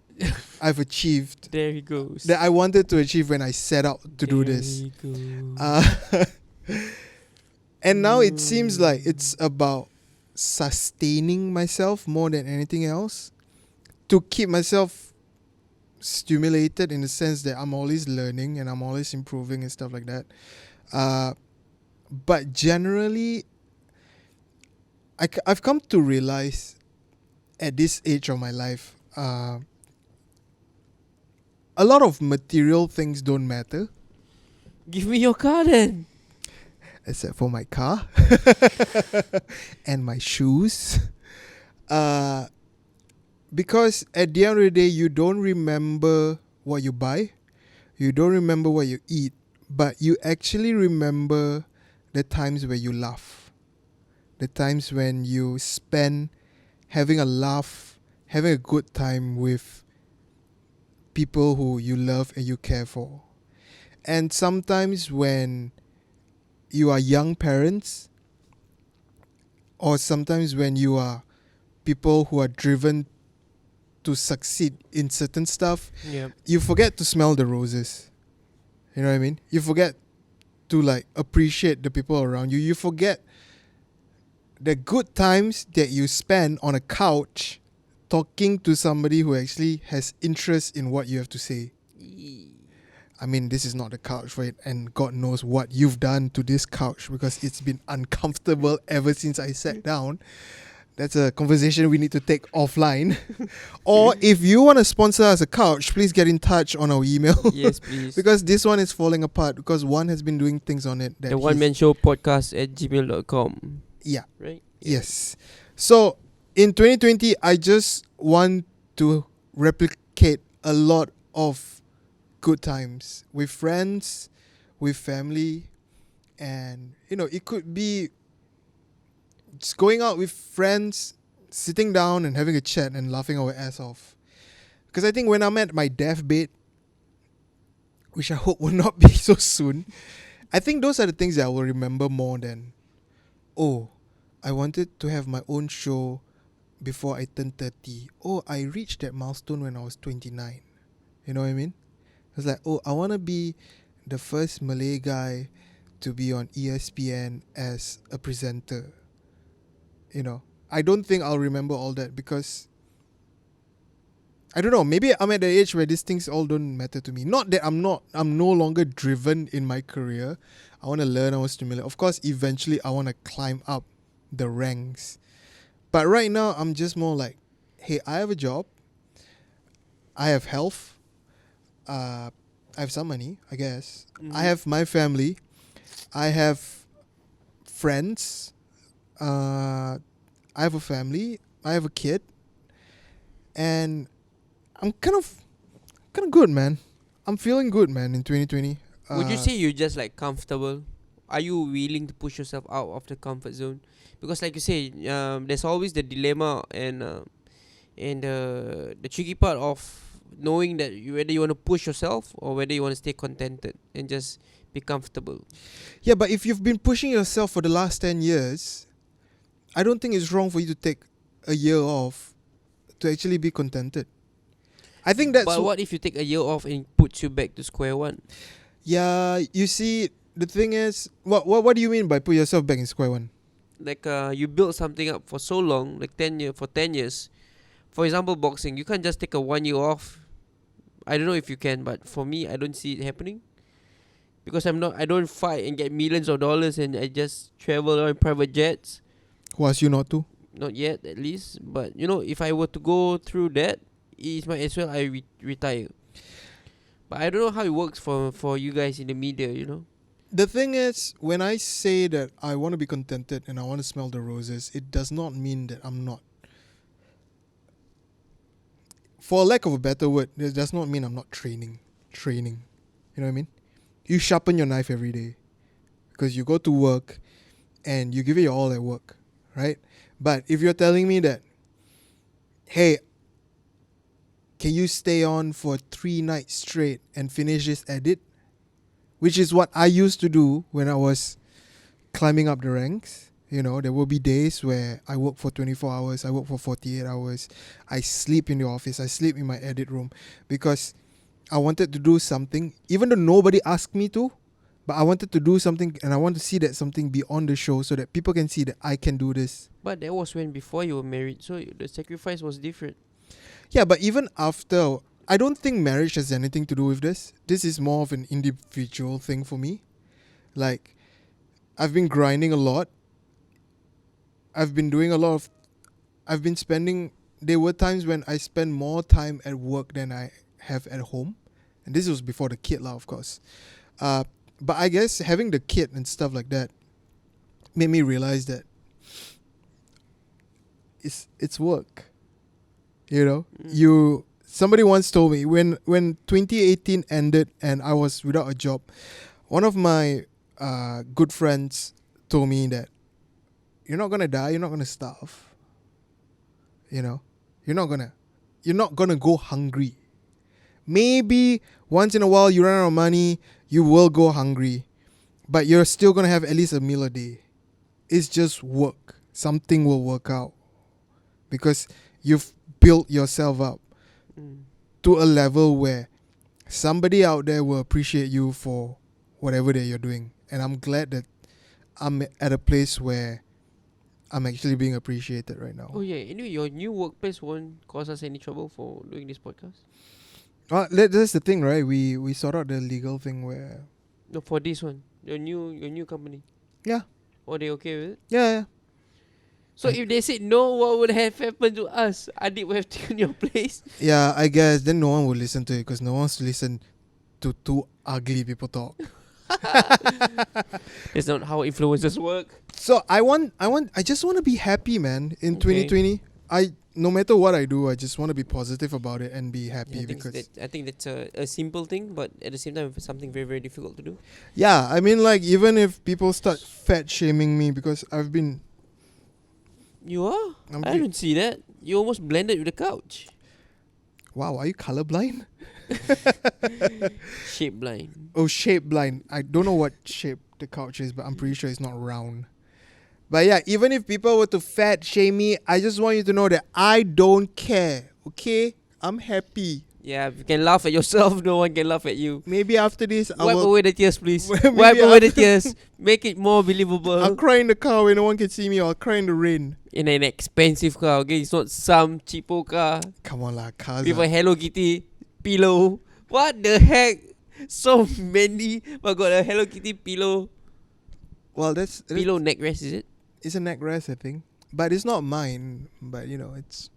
I've achieved.
There he goes.
That I wanted to achieve when I set out to do this. And now it seems like it's about sustaining myself more than anything else, to keep myself stimulated in the sense that I'm always learning and I'm always improving and stuff like that. But generally, I've come to realize at this age of my life, a lot of material things don't matter.
Give me your car then.
Except for my car and my shoes. Because at the end of the day, you don't remember what you buy, you don't remember what you eat, but you actually remember the times where you laugh, the times when you spend having a laugh, having a good time with people who you love and you care for. And sometimes when you are young parents, or sometimes when you are people who are driven to succeed in certain stuff,
Yeah.
you forget to smell the roses. You know what I mean? You forget to like appreciate the people around you. You forget the good times that you spend on a couch talking to somebody who actually has interest in what you have to say. I mean, this is not the couch, right? And God knows what you've done to this couch because it's been uncomfortable ever since I sat down. That's a conversation we need to take offline. Or if you want to sponsor us a couch, please get in touch on our email.
Yes, please.
Because this one is falling apart because one has been doing things on it. That
The One Man Show podcast at gmail.com.
Yeah.
Right?
Yes. So in 2020, I just want to replicate a lot of good times with friends, with family, and it could be just going out with friends, sitting down and having a chat and laughing our ass off. Because I think when I'm at my deathbed, which I hope will not be so soon, I think those are the things that I will remember more than, oh, I wanted to have my own show before I turned 30. Oh, I reached that milestone when I was 29. You know what I mean? It's like, oh, I want to be the first Malay guy to be on ESPN as a presenter. I don't think I'll remember all that because I don't know, maybe I'm at the age where these things all don't matter to me. Not that I'm no longer driven in my career. I want to learn, I want to stimulate. Of course, eventually I want to climb up the ranks. But right now, I'm just more like, hey, I have a job. I have health. I have some money, I guess.
Mhm.
I have my family. I have friends. I have a family. I have a kid. And I'm kind of good, man. I'm feeling good, man, in 2020.
Would you say you're just like comfortable? Are you willing to push yourself out of the comfort zone? Because like you say, there's always the dilemma and the tricky part of knowing that whether you want to push yourself or whether you want to stay contented and just be comfortable.
Yeah, but if you've been pushing yourself for the last 10 years, I don't think it's wrong for you to take a year off to actually be contented. I think that's...
But what if you take a year off and it puts you back to square one?
Yeah, you see, the thing is, what do you mean by put yourself back in square one?
Like you built something up for so long, like 10 years. For example, boxing, you can't just take a 1 year off. I don't know if you can, but for me, I don't see it happening. Because I don't fight and get millions of dollars and I just travel around in private jets.
Who asked you not to?
Not yet, at least. But, if I were to go through that, it might as well I retire. But I don't know how it works for you guys in the media,
The thing is, when I say that I want to be contented and I want to smell the roses, it does not mean that I'm not. For lack of a better word, it does not mean I'm not training. You know what I mean? You sharpen your knife every day because you go to work and you give it your all at work, right? But if you're telling me that, hey, can you stay on for 3 nights straight and finish this edit? Which is what I used to do when I was climbing up the ranks. There will be days where I work for 24 hours, I work for 48 hours. I sleep in the office, I sleep in my edit room because I wanted to do something, even though nobody asked me to, but I wanted to do something and I want to see that something beyond the show so that people can see that I can do this.
But that was when before you were married, so the sacrifice was different.
Yeah, but even after, I don't think marriage has anything to do with this. This is more of an individual thing for me. Like, I've been grinding a lot. I've been spending, there were times when I spent more time at work than I have at home. And this was before the kid of course. But I guess having the kid and stuff like that made me realize that it's work. Somebody once told me when 2018 ended and I was without a job, one of my good friends told me that you're not gonna die, you're not gonna starve. You're not gonna go hungry. Maybe once in a while you run out of money, you will go hungry, but you're still gonna have at least a meal a day. It's just work. Something will work out because you've built yourself up. to a level where somebody out there will appreciate you for whatever that you're doing. And I'm glad that I'm at a place where I'm actually being appreciated right now.
Oh yeah. Anyway, your new workplace won't cause us any trouble for doing this podcast.
That's the thing, right? We sort out the legal thing where
No, for this one, your new company.
Yeah.
Are they okay with it?
yeah.
So if they said no, what would have happened to us? Adik would have taken your place.
Yeah, I guess then no one will listen to it because no one wants to listen to two ugly people talk.
That's not how influencers work.
So I just want to be happy, man. In
Okay.
2020, no matter what I do, I just want to be positive about it and be happy
I think that's a simple thing, but at the same time, it's something very, very difficult to do.
yeah, I mean, like, even if people start fat shaming me because I've been
You are?
I'm
I
be-
don't see that. You almost blended with the couch.
wow, are you colorblind?
Shape blind.
Oh, shape blind. I don't know what shape the couch is, but I'm pretty sure it's not round. But yeah, even if people were to fat shame me, I just want you to know that I don't care. Okay, I'm happy.
Yeah, if you can laugh at yourself, no one can laugh at you.
Maybe after this,
Wipe away the tears, please.
Maybe
Wipe away the
after-
tears. Make it more believable.
I'll cry in the car when no one can see me, or I'll cry in the rain.
In an expensive car, okay? It's not some cheapo car
Come on, lah, cars.
with a Hello Kitty pillow. What the heck? So many, but got a Hello Kitty pillow.
Well, that's
Pillow neck rest, is it?
it's a neck rest, I think, but it's not mine. But you know, it's.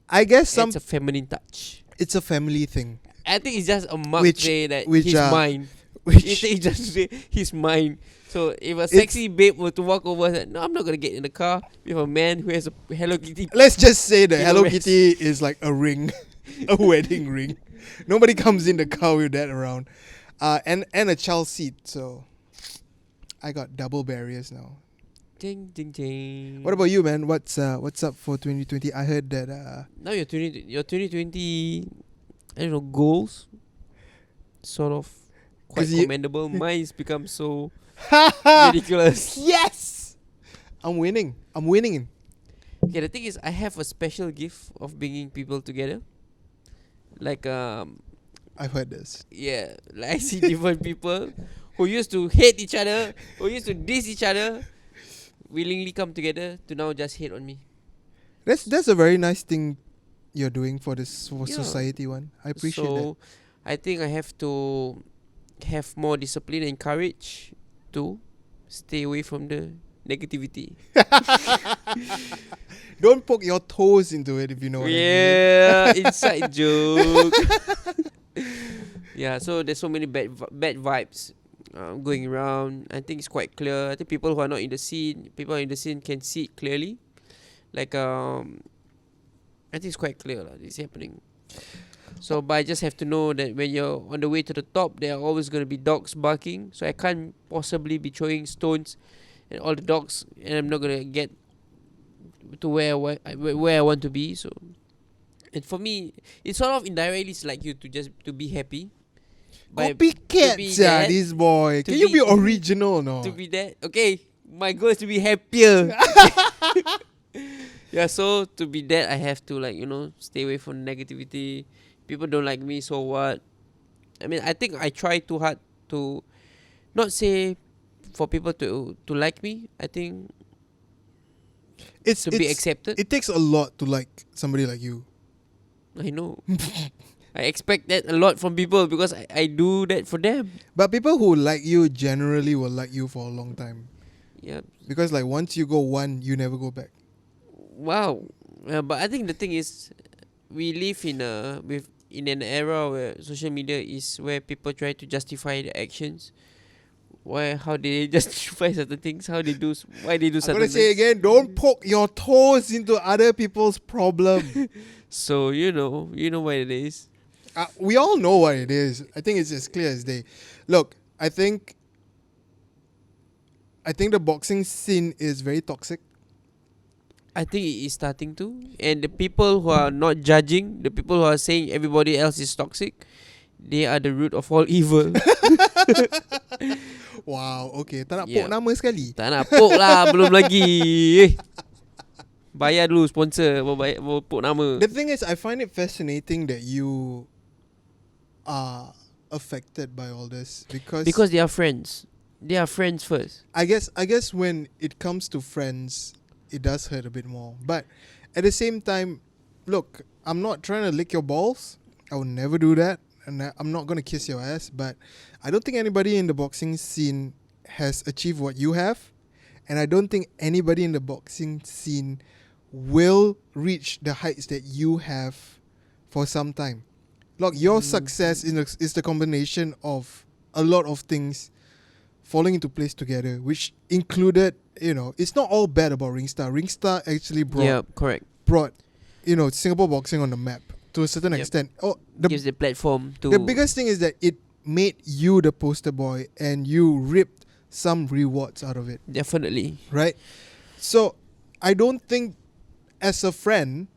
I guess
It's a feminine touch.
it's a family thing,
I think it's just a mark
Which-
say that
which,
he's mine.
which
It's just say he's mine. So if a sexy babe were to walk over and say, no, I'm not gonna get in the car with a man who has a Hello Kitty.
let's just say the
Pillow
Hello
rest.
Kitty is like a ring, a wedding ring. Nobody comes in the car with that around, and a child seat. So I got double barriers now.
Ding ding ding.
What about you, man? What's up for 2020? I heard that
Now your 2020 I don't know goals sort of quite
'Cause you-
commendable. Mine's become so
uh,
ridiculous.
yes, I'm winning.
Okay, the thing is I have a special gift of bringing people together. Like
I've heard this.
yeah, like I see different people who used to hate each other, who used to diss each other, willingly come together to now just hate on me.
That's a very nice thing you're doing for this
Yeah.
society one. I appreciate that.
So I think I have to have more discipline and courage to stay away from the negativity.
Don't poke your toes into it if you know what I mean.
Yeah, inside joke. Yeah, so there's so many bad vibes going around. I think it's quite clear. I think people who are not in the scene, people in the scene can see it clearly. Like I think it's quite clear it's happening. So but I just have to know that when you're on the way to the top, there are always going to be dogs barking. So I can't possibly be throwing stones at all the dogs, and I'm not going to get to where I want to be. So, and for me, it's sort of indirectly it's like you to be happy. By- to be
Copycats,
that-
this boy.
to
Can you
be-
be original, no?
to be that. Okay, my goal is to be happier. Yeah, so to be that, I have to stay away from negativity. People don't like me, so what? I mean, I think I try too hard to not say for people to like me. I think to be accepted.
It takes a lot to like somebody like you.
I know. I expect that a lot from people because I do that for them.
But people who like you generally will like you for a long time.
Yeah.
Because like once you go one, you never go back.
Wow. But I think the thing is, we live in an era where social media is where people try to justify their actions. How they justify certain things? Why they do
I'm
certain
gonna
things?
say again, don't poke your toes into other people's problem.
So you know what it is.
We all know what it is. I think it's as clear as day. Look, I think the boxing scene is very toxic.
I think it is starting to, and the people who are not judging, the people who are saying everybody else is toxic, they are the root of all evil.
Wow, okay. Tak nak
Yeah.
poke nama sekali.
Tak nak poke lah, belum lagi. Bayar dulu sponsor, bawa put nama.
The thing is, I find it fascinating that you are affected by all this
Because they are friends. They are friends first.
I guess when it comes to friends, it does hurt a bit more. But at the same time, look, I'm not trying to lick your balls. I will never do that, and I'm not gonna kiss your ass. But I don't think anybody in the boxing scene has achieved what you have, and I don't think anybody in the boxing scene will reach the heights that you have for some time. Look, your success is the combination of a lot of things falling into place together, which included, it's not all bad about Ringstar. Ringstar actually brought, Singapore boxing on the map to a certain extent.
Gives the platform to...
The biggest thing is that it made you the poster boy and you reaped some rewards out of it.
Definitely.
Right? So, I don't think, as a friend,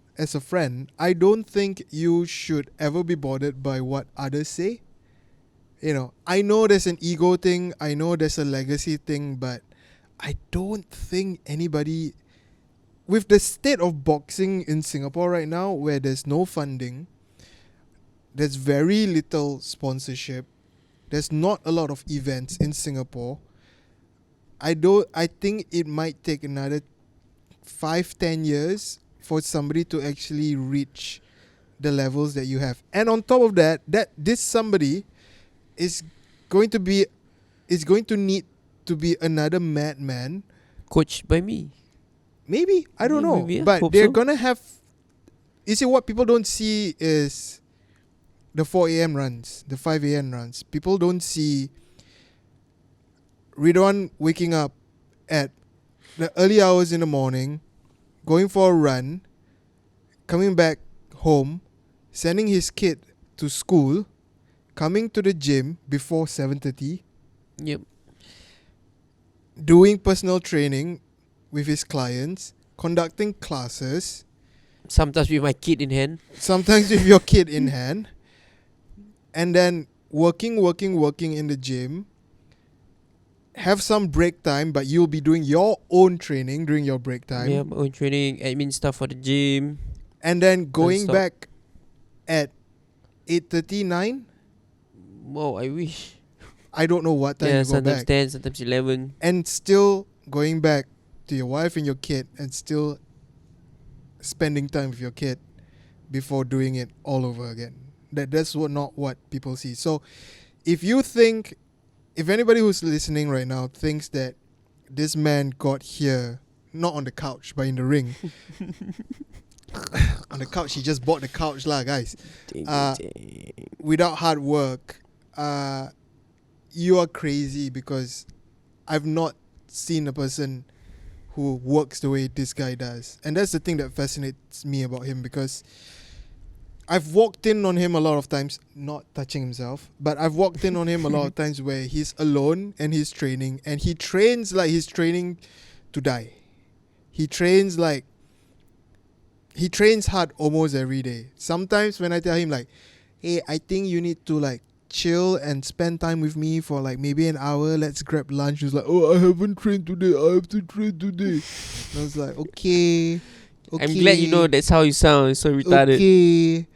I don't think you should ever be bothered by what others say. I know there's an ego thing, I know there's a legacy thing, but I don't think anybody, with the state of boxing in Singapore right now, where there's no funding, there's very little sponsorship, there's not a lot of events in Singapore, I think it might take another 5-10 years for somebody to actually reach the levels that you have. And on top of that this somebody is going to need to be another madman,
coached by me.
Maybe, I don't know.
Maybe,
but they're gonna have, you see, what people don't see is the 4 a.m. runs, the 5 a.m. runs. People don't see Ridhwan waking up at the early hours in the morning, going for a run, coming back home, sending his kid to school, coming to the gym before 7:30.
Yep.
Doing personal training with his clients, conducting classes.
Sometimes with my kid in hand.
Sometimes with your kid in hand. And then working in the gym. Have some break time, but you'll be doing your own training during your break time.
Yeah, my own training, admin stuff for the gym.
And then going
Non-stop.
back at 8:39.
Wow, I wish.
I don't know what time you go
sometimes
back.
10, sometimes 11.
And still going back to your wife and your kid and still spending time with your kid before doing it all over again. That's not what people see. So if anybody who's listening right now thinks that this man got here, not on the couch, but in the ring. On the couch, he just bought the couch lah, guys. Without hard work, you are crazy, because I've not seen a person who works the way this guy does. And that's the thing that fascinates me about him, because I've walked in on him a lot of times, not touching himself, but I've walked in on him a lot of times where he's alone and he's training, and he trains like he's training to die. He trains hard almost every day. Sometimes when I tell him like, hey, I think you need to like chill and spend time with me for like maybe an hour, let's grab lunch. He's like, oh, I haven't trained today, I have to train today. And I was like, okay.
I'm glad you know that's how you sound. It's so retarded.
Okay.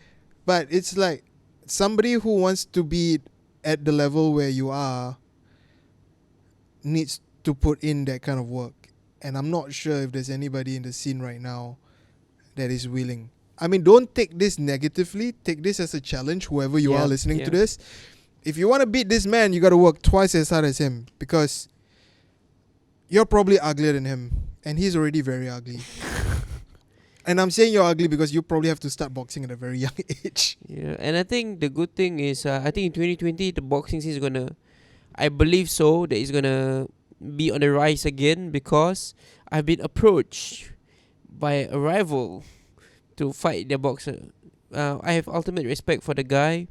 But it's like somebody who wants to be at the level where you are needs to put in that kind of work. And I'm not sure if there's anybody in the scene right now that is willing. I mean, don't take this negatively. Take this as a challenge, whoever you are listening to this. If you want to beat this man, you got to work twice as hard as him, because you're probably uglier than him. And he's already very ugly. And I'm saying you're ugly because you probably have to start boxing at a very young age.
Yeah, and I think the good thing is, I think in 2020, the boxing scene is I believe so, that it's gonna be on the rise again, because I've been approached by a rival to fight the boxer. I have ultimate respect for the guy.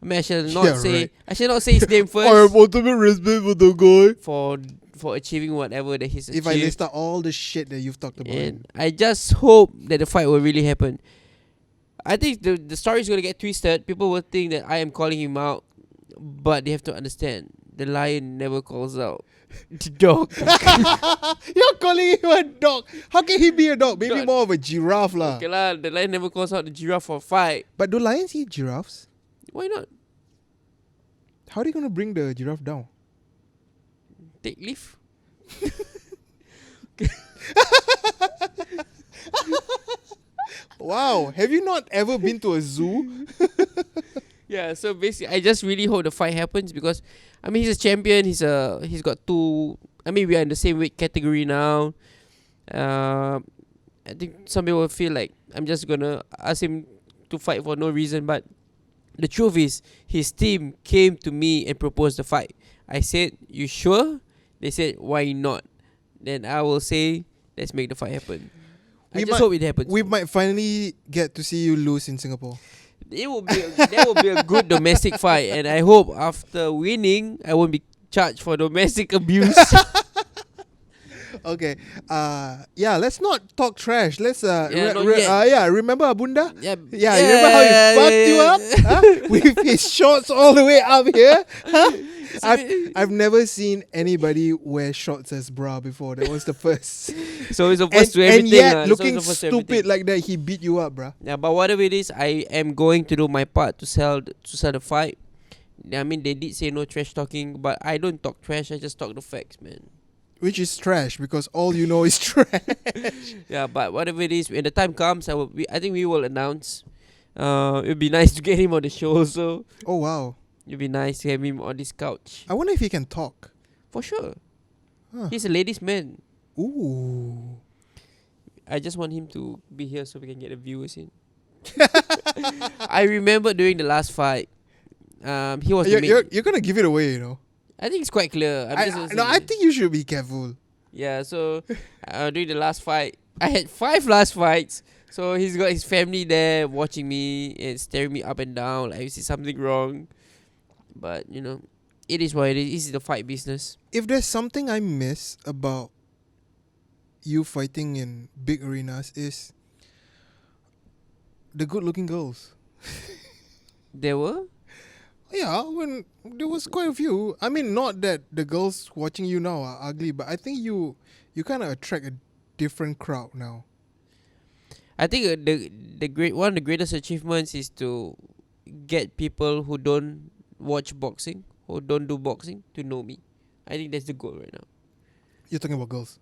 I mean, I shall not say his name first.
I have ultimate respect for the guy.
For achieving whatever that he's achieved.
If I list out all the shit that you've talked about.
And I just hope that the fight will really happen. I think the story is going to get twisted. People will think that I am calling him out, but they have to understand, the lion never calls out. The dog.
You're calling him a dog. How can he be a dog? Maybe
Dog.
more of a giraffe lah.
Okay lah, the lion never calls out the giraffe for a fight.
But do lions eat giraffes?
Why not?
How are they gonna bring the giraffe down?
Take leave.
Wow, have you not ever been to a zoo?
Yeah, so basically, I just really hope the fight happens because, I mean, he's a champion. He's got two. I mean, we are in the same weight category now. I think some people feel like I'm just gonna ask him to fight for no reason, but the truth is, his team came to me and proposed the fight. I said, "You sure?" They said, "Why not?" Then I will say, "Let's make the fight happen." I just hope it happens.
We might finally get to see you lose in Singapore.
That will be a good domestic fight, and I hope after winning, I won't be charged for domestic abuse.
Okay. Yeah, let's not talk trash. Let's
Yeah,
remember Abunda?
Yeah,
Yeah, you remember how he fucked you up? Huh? With his shorts all the way up here? Huh? I've never seen anybody wear shorts as bra before. That was the first.
So it's opposed to everything.
And yet,
It's
looking
always opposed to
stupid
everything.
like that, he beat you up, bruh.
Yeah, but whatever it is, I am going to do my part to sell the fight. I mean, they did say no trash talking, but I don't talk trash. I just talk the facts, man.
Which is trash because all you know is trash.
Yeah, but whatever it is, when the time comes, I think we will announce. It'd be nice to get him on the show also.
Oh, wow.
It'd be nice to have him on this couch.
I wonder if he can talk.
For sure.
Huh.
He's a ladies' man.
Ooh.
I just want him to be here so we can get the viewers in. I remember during the last fight, he was the main.
You're gonna give it away, you know.
I think it's quite clear.
I think you should be careful.
Yeah, so during the last fight, I had 5 last fights. So he's got his family there watching me and staring me up and down like I see something wrong. But, you know, it is what it is. This is the fight business.
If there's something I miss about you fighting in big arenas is the good-looking girls.
There were?
Yeah, when there was quite a few. I mean, not that the girls watching you now are ugly, but I think you kind of attract a different crowd now.
I think one of the greatest achievements is to get people who don't watch boxing, who don't do boxing, to know me. I think that's the goal right now.
You're talking about girls.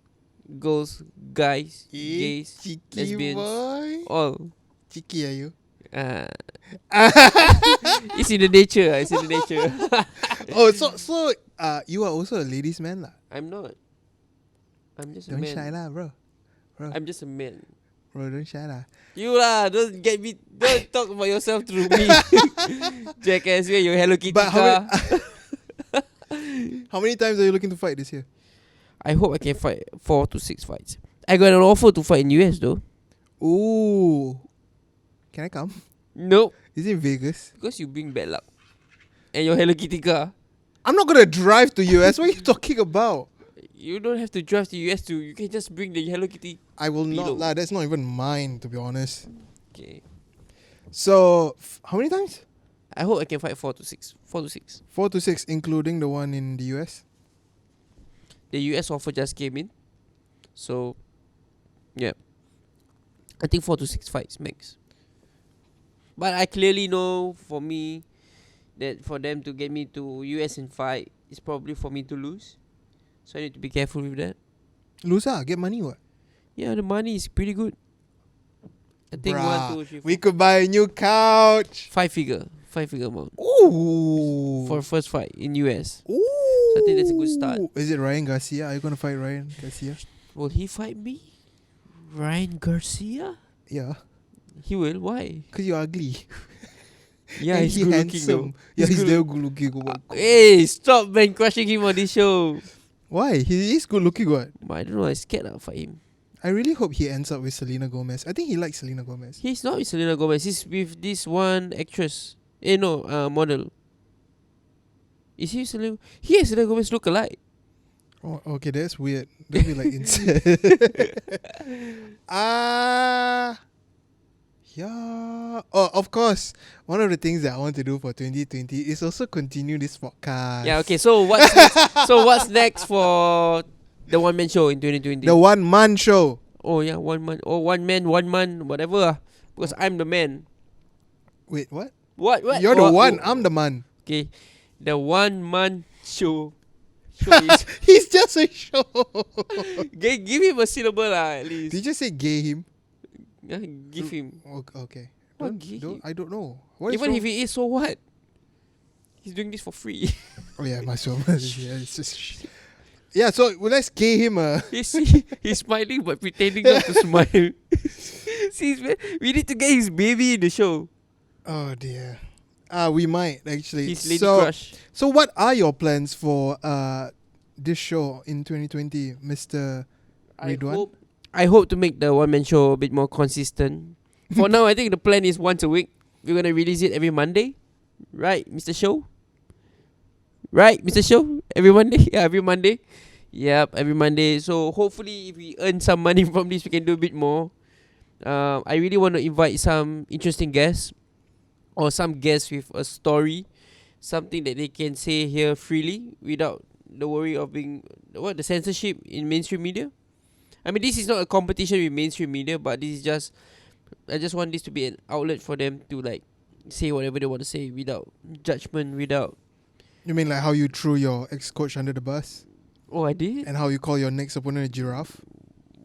Girls, guys, gays,
cheeky
lesbians,
boy.
all.
Cheeky are you?
It's in the nature. It's in the nature.
Oh, so you are also a ladies' man lah.
I'm not. I'm just a
Don't
man.
shy lah, bro.
I'm just a man.
Bro, don't shy lah.
You lah, don't get me. Don't talk about yourself through me. Jackass, where your Hello Kitty
But
car.
how many times are you looking to fight this year?
I hope I can fight 4 to 6 fights. I got an offer to fight in US though.
Ooh. Can I come?
Nope,
Is it in Vegas?
because you bring bad luck. And your Hello Kitty car.
I'm not gonna drive to US. What are you talking about?
You don't have to drive to US to. You can just bring the Hello Kitty.
I will
Pillow.
not lah. That's not even mine, to be honest.
Okay.
So, how many times?
I hope I can fight 4 to 6. 4 to 6.
4 to 6, including the one in the US.
The US offer just came in. So, yeah. I think 4 to 6 fights max. But I clearly know for me that for them to get me to US and fight is probably for me to lose. So I need to be careful with that.
Lose ah, get money what?
Yeah, the money is pretty good. I think
Bruh,
1, 2, 3, 4.
we could buy a new couch.
5 figure amount
Ooh.
for first fight in US.
Ooh.
So I think that's a good start.
Is it Ryan Garcia? Are you gonna fight Ryan Garcia?
Will he fight me? Ryan Garcia?
Yeah.
He will. Why?
Cause you're ugly.
Yeah,
And
he's
he
good
handsome.
looking
Yeah,
He's
he's
good
very good looking.
Hey, stop man crushing him on this show.
Why? He is good looking what?
But I don't know, I'm scared I'll fight him.
I really hope he ends up with Selena Gomez. I think he likes Selena Gomez.
He's not with Selena Gomez, he's with this one actress. Model. Is he Selena? He and Selena Gomez look alike.
Oh, okay, that's weird. Don't be like insane. Yeah. Oh, of course. One of the things that I want to do for 2020 is also continue this podcast.
Yeah, okay. So what's next? So what's next for the one man show in 2020?
The One Man Show.
Oh yeah, 1 month. Oh, 1 man, 1 month, whatever. Because I'm the man.
Wait, what?
What?
You're the
Oh,
one.
oh,
I'm the man.
okay. The 1 man show. Show is
He's just a show.
give him a syllable at least.
Did you say gay him?
Yeah, give him.
Okay.
What gay him?
I don't know. What is
Even
wrong?
if he is, so what? He's doing this for free.
Oh yeah, my soul. Yeah, it's just yeah, so let's gay him.
He's smiling but pretending not to smile. See, we need to get his baby in the show.
Oh dear. We might actually.
His lady crush.
So what are your plans for this show in 2020, Mr. Ridhwan?
I hope to make the one man show a bit more consistent. For now, I think the plan is once a week. We're gonna release it every Monday, right, Mr. Show? Right, Mr. Show? Every Monday? Yeah, every Monday. Yep, every Monday. So hopefully, if we earn some money from this, we can do a bit more. I really want to invite some interesting guests, or some guests with a story, something that they can say here freely without the worry of being the censorship in mainstream media. I mean, this is not a competition with mainstream media, but this is just I just want this to be an outlet for them to like say whatever they want to say without judgment, without.
You mean like how you threw your ex-coach under the bus?
Oh, I did.
And how you call your next opponent a giraffe?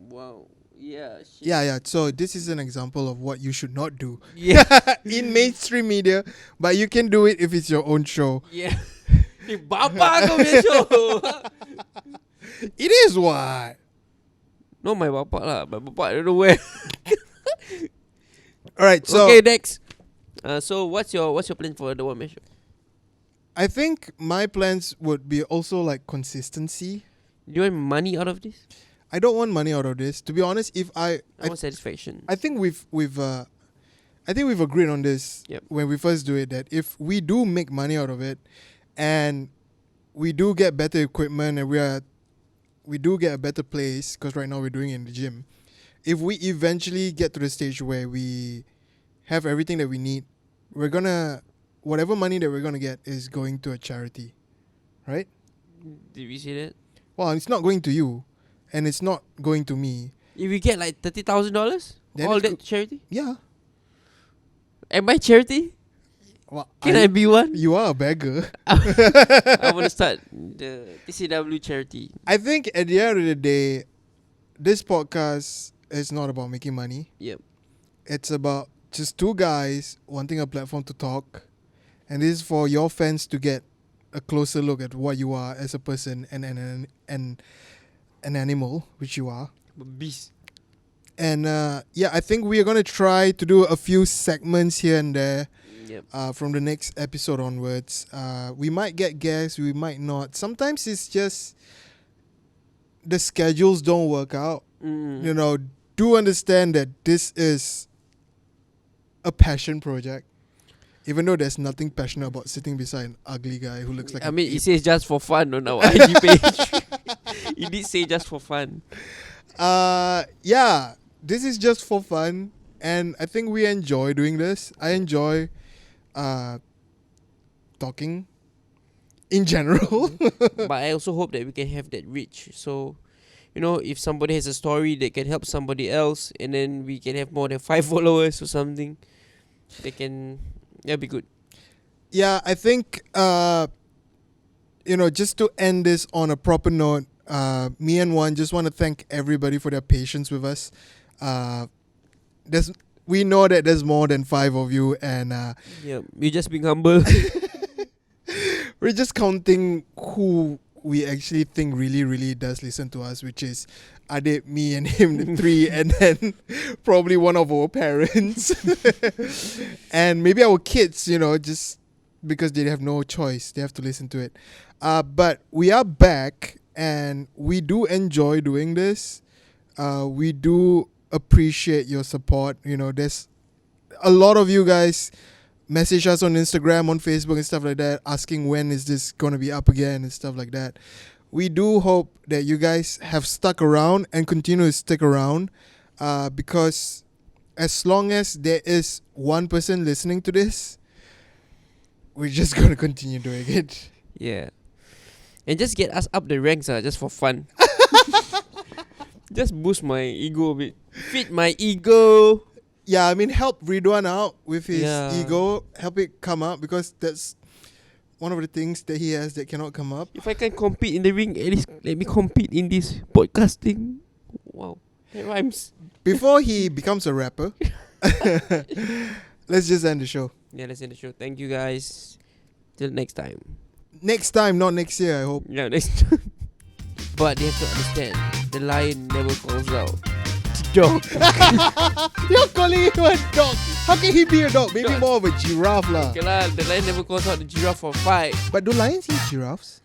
Wow. Yeah. Shit.
Yeah. So this is an example of what you should not do
Yeah.
in mainstream media, but you can do it if it's your own show.
Yeah. Ni bapa kau punya show.
It is what?
No, my bapa lah. My bapa I don't know where.
Alright, so
okay, next. So what's your plan for the one man show?
I think my plans would be also like consistency.
Do you want money out of this?
I don't want money out of this. To be honest, if
I want satisfaction.
I think we've agreed on this when we first do it, that if we do make money out of it and we do get better equipment and we do get a better place, because right now we're doing it in the gym. If we eventually get to the stage where we have everything that we need, whatever money that we're gonna get is going to a charity, right?
Did we say that?
Well, it's not going to you, and it's not going to me.
If we get like $30,000, all that charity?
Yeah.
Am I charity?
Well,
Can I be one?
You are a beggar.
I want to start the TCW charity.
I think at the end of the day, this podcast is not about making money.
Yep.
It's about just two guys wanting a platform to talk, and this is for your fans to get a closer look at what you are as a person and an animal, which you are.
Beast.
And I think we are going to try to do a few segments here and there.
Yep.
From the next episode onwards. We might get guests, we might not. Sometimes it's just the schedules don't work out. You know, do understand that this is a passion project. Even though there's nothing passionate about sitting beside an ugly guy who looks like
it says just for fun on our IG page. It did say just for fun.
This is just for fun, and I think we enjoy doing this. I enjoy talking in general.
But I also hope that we can have that reach. So, you know, if somebody has a story that can help somebody else, and then we can have more than 5 followers or something, that'd be good.
Yeah, I think just to end this on a proper note, me and Juan just want to thank everybody for their patience with us. We know that there's more than 5 of you, and
we're just being humble.
we're just counting who we actually think really, really does listen to us, which is Adit, me, and him, the 3, and then probably one of our parents, and maybe our kids. Just because they have no choice, they have to listen to it. But we are back, and we do enjoy doing this. We do appreciate your support. There's a lot of you guys message us on Instagram, on Facebook and stuff like that, asking when is this going to be up again and stuff like that. We do hope that you guys have stuck around and continue to stick around, because as long as there is one person listening to this, we're just gonna continue doing it.
Yeah. And just get us up the ranks, just for fun. Just boost my ego a bit. Feed my ego.
Yeah, I mean, help Ridhwan out with his
Yeah.
ego. Help it come up, because that's one of the things that he has that cannot come up.
If I can compete in the ring, at least let me compete in this podcasting. Wow. That rhymes.
Before he becomes a rapper, let's just end the show.
Yeah, that's in the show. Thank you guys. Till next time.
Next time, not next year, I hope.
Yeah, next time. But you have to understand, the lion never calls out. Dog.
You're calling him a dog. How can he be a dog? Maybe
Dog.
more of a giraffe lah.
Okay lah, the lion never calls out the giraffe for a fight.
But do lions eat giraffes?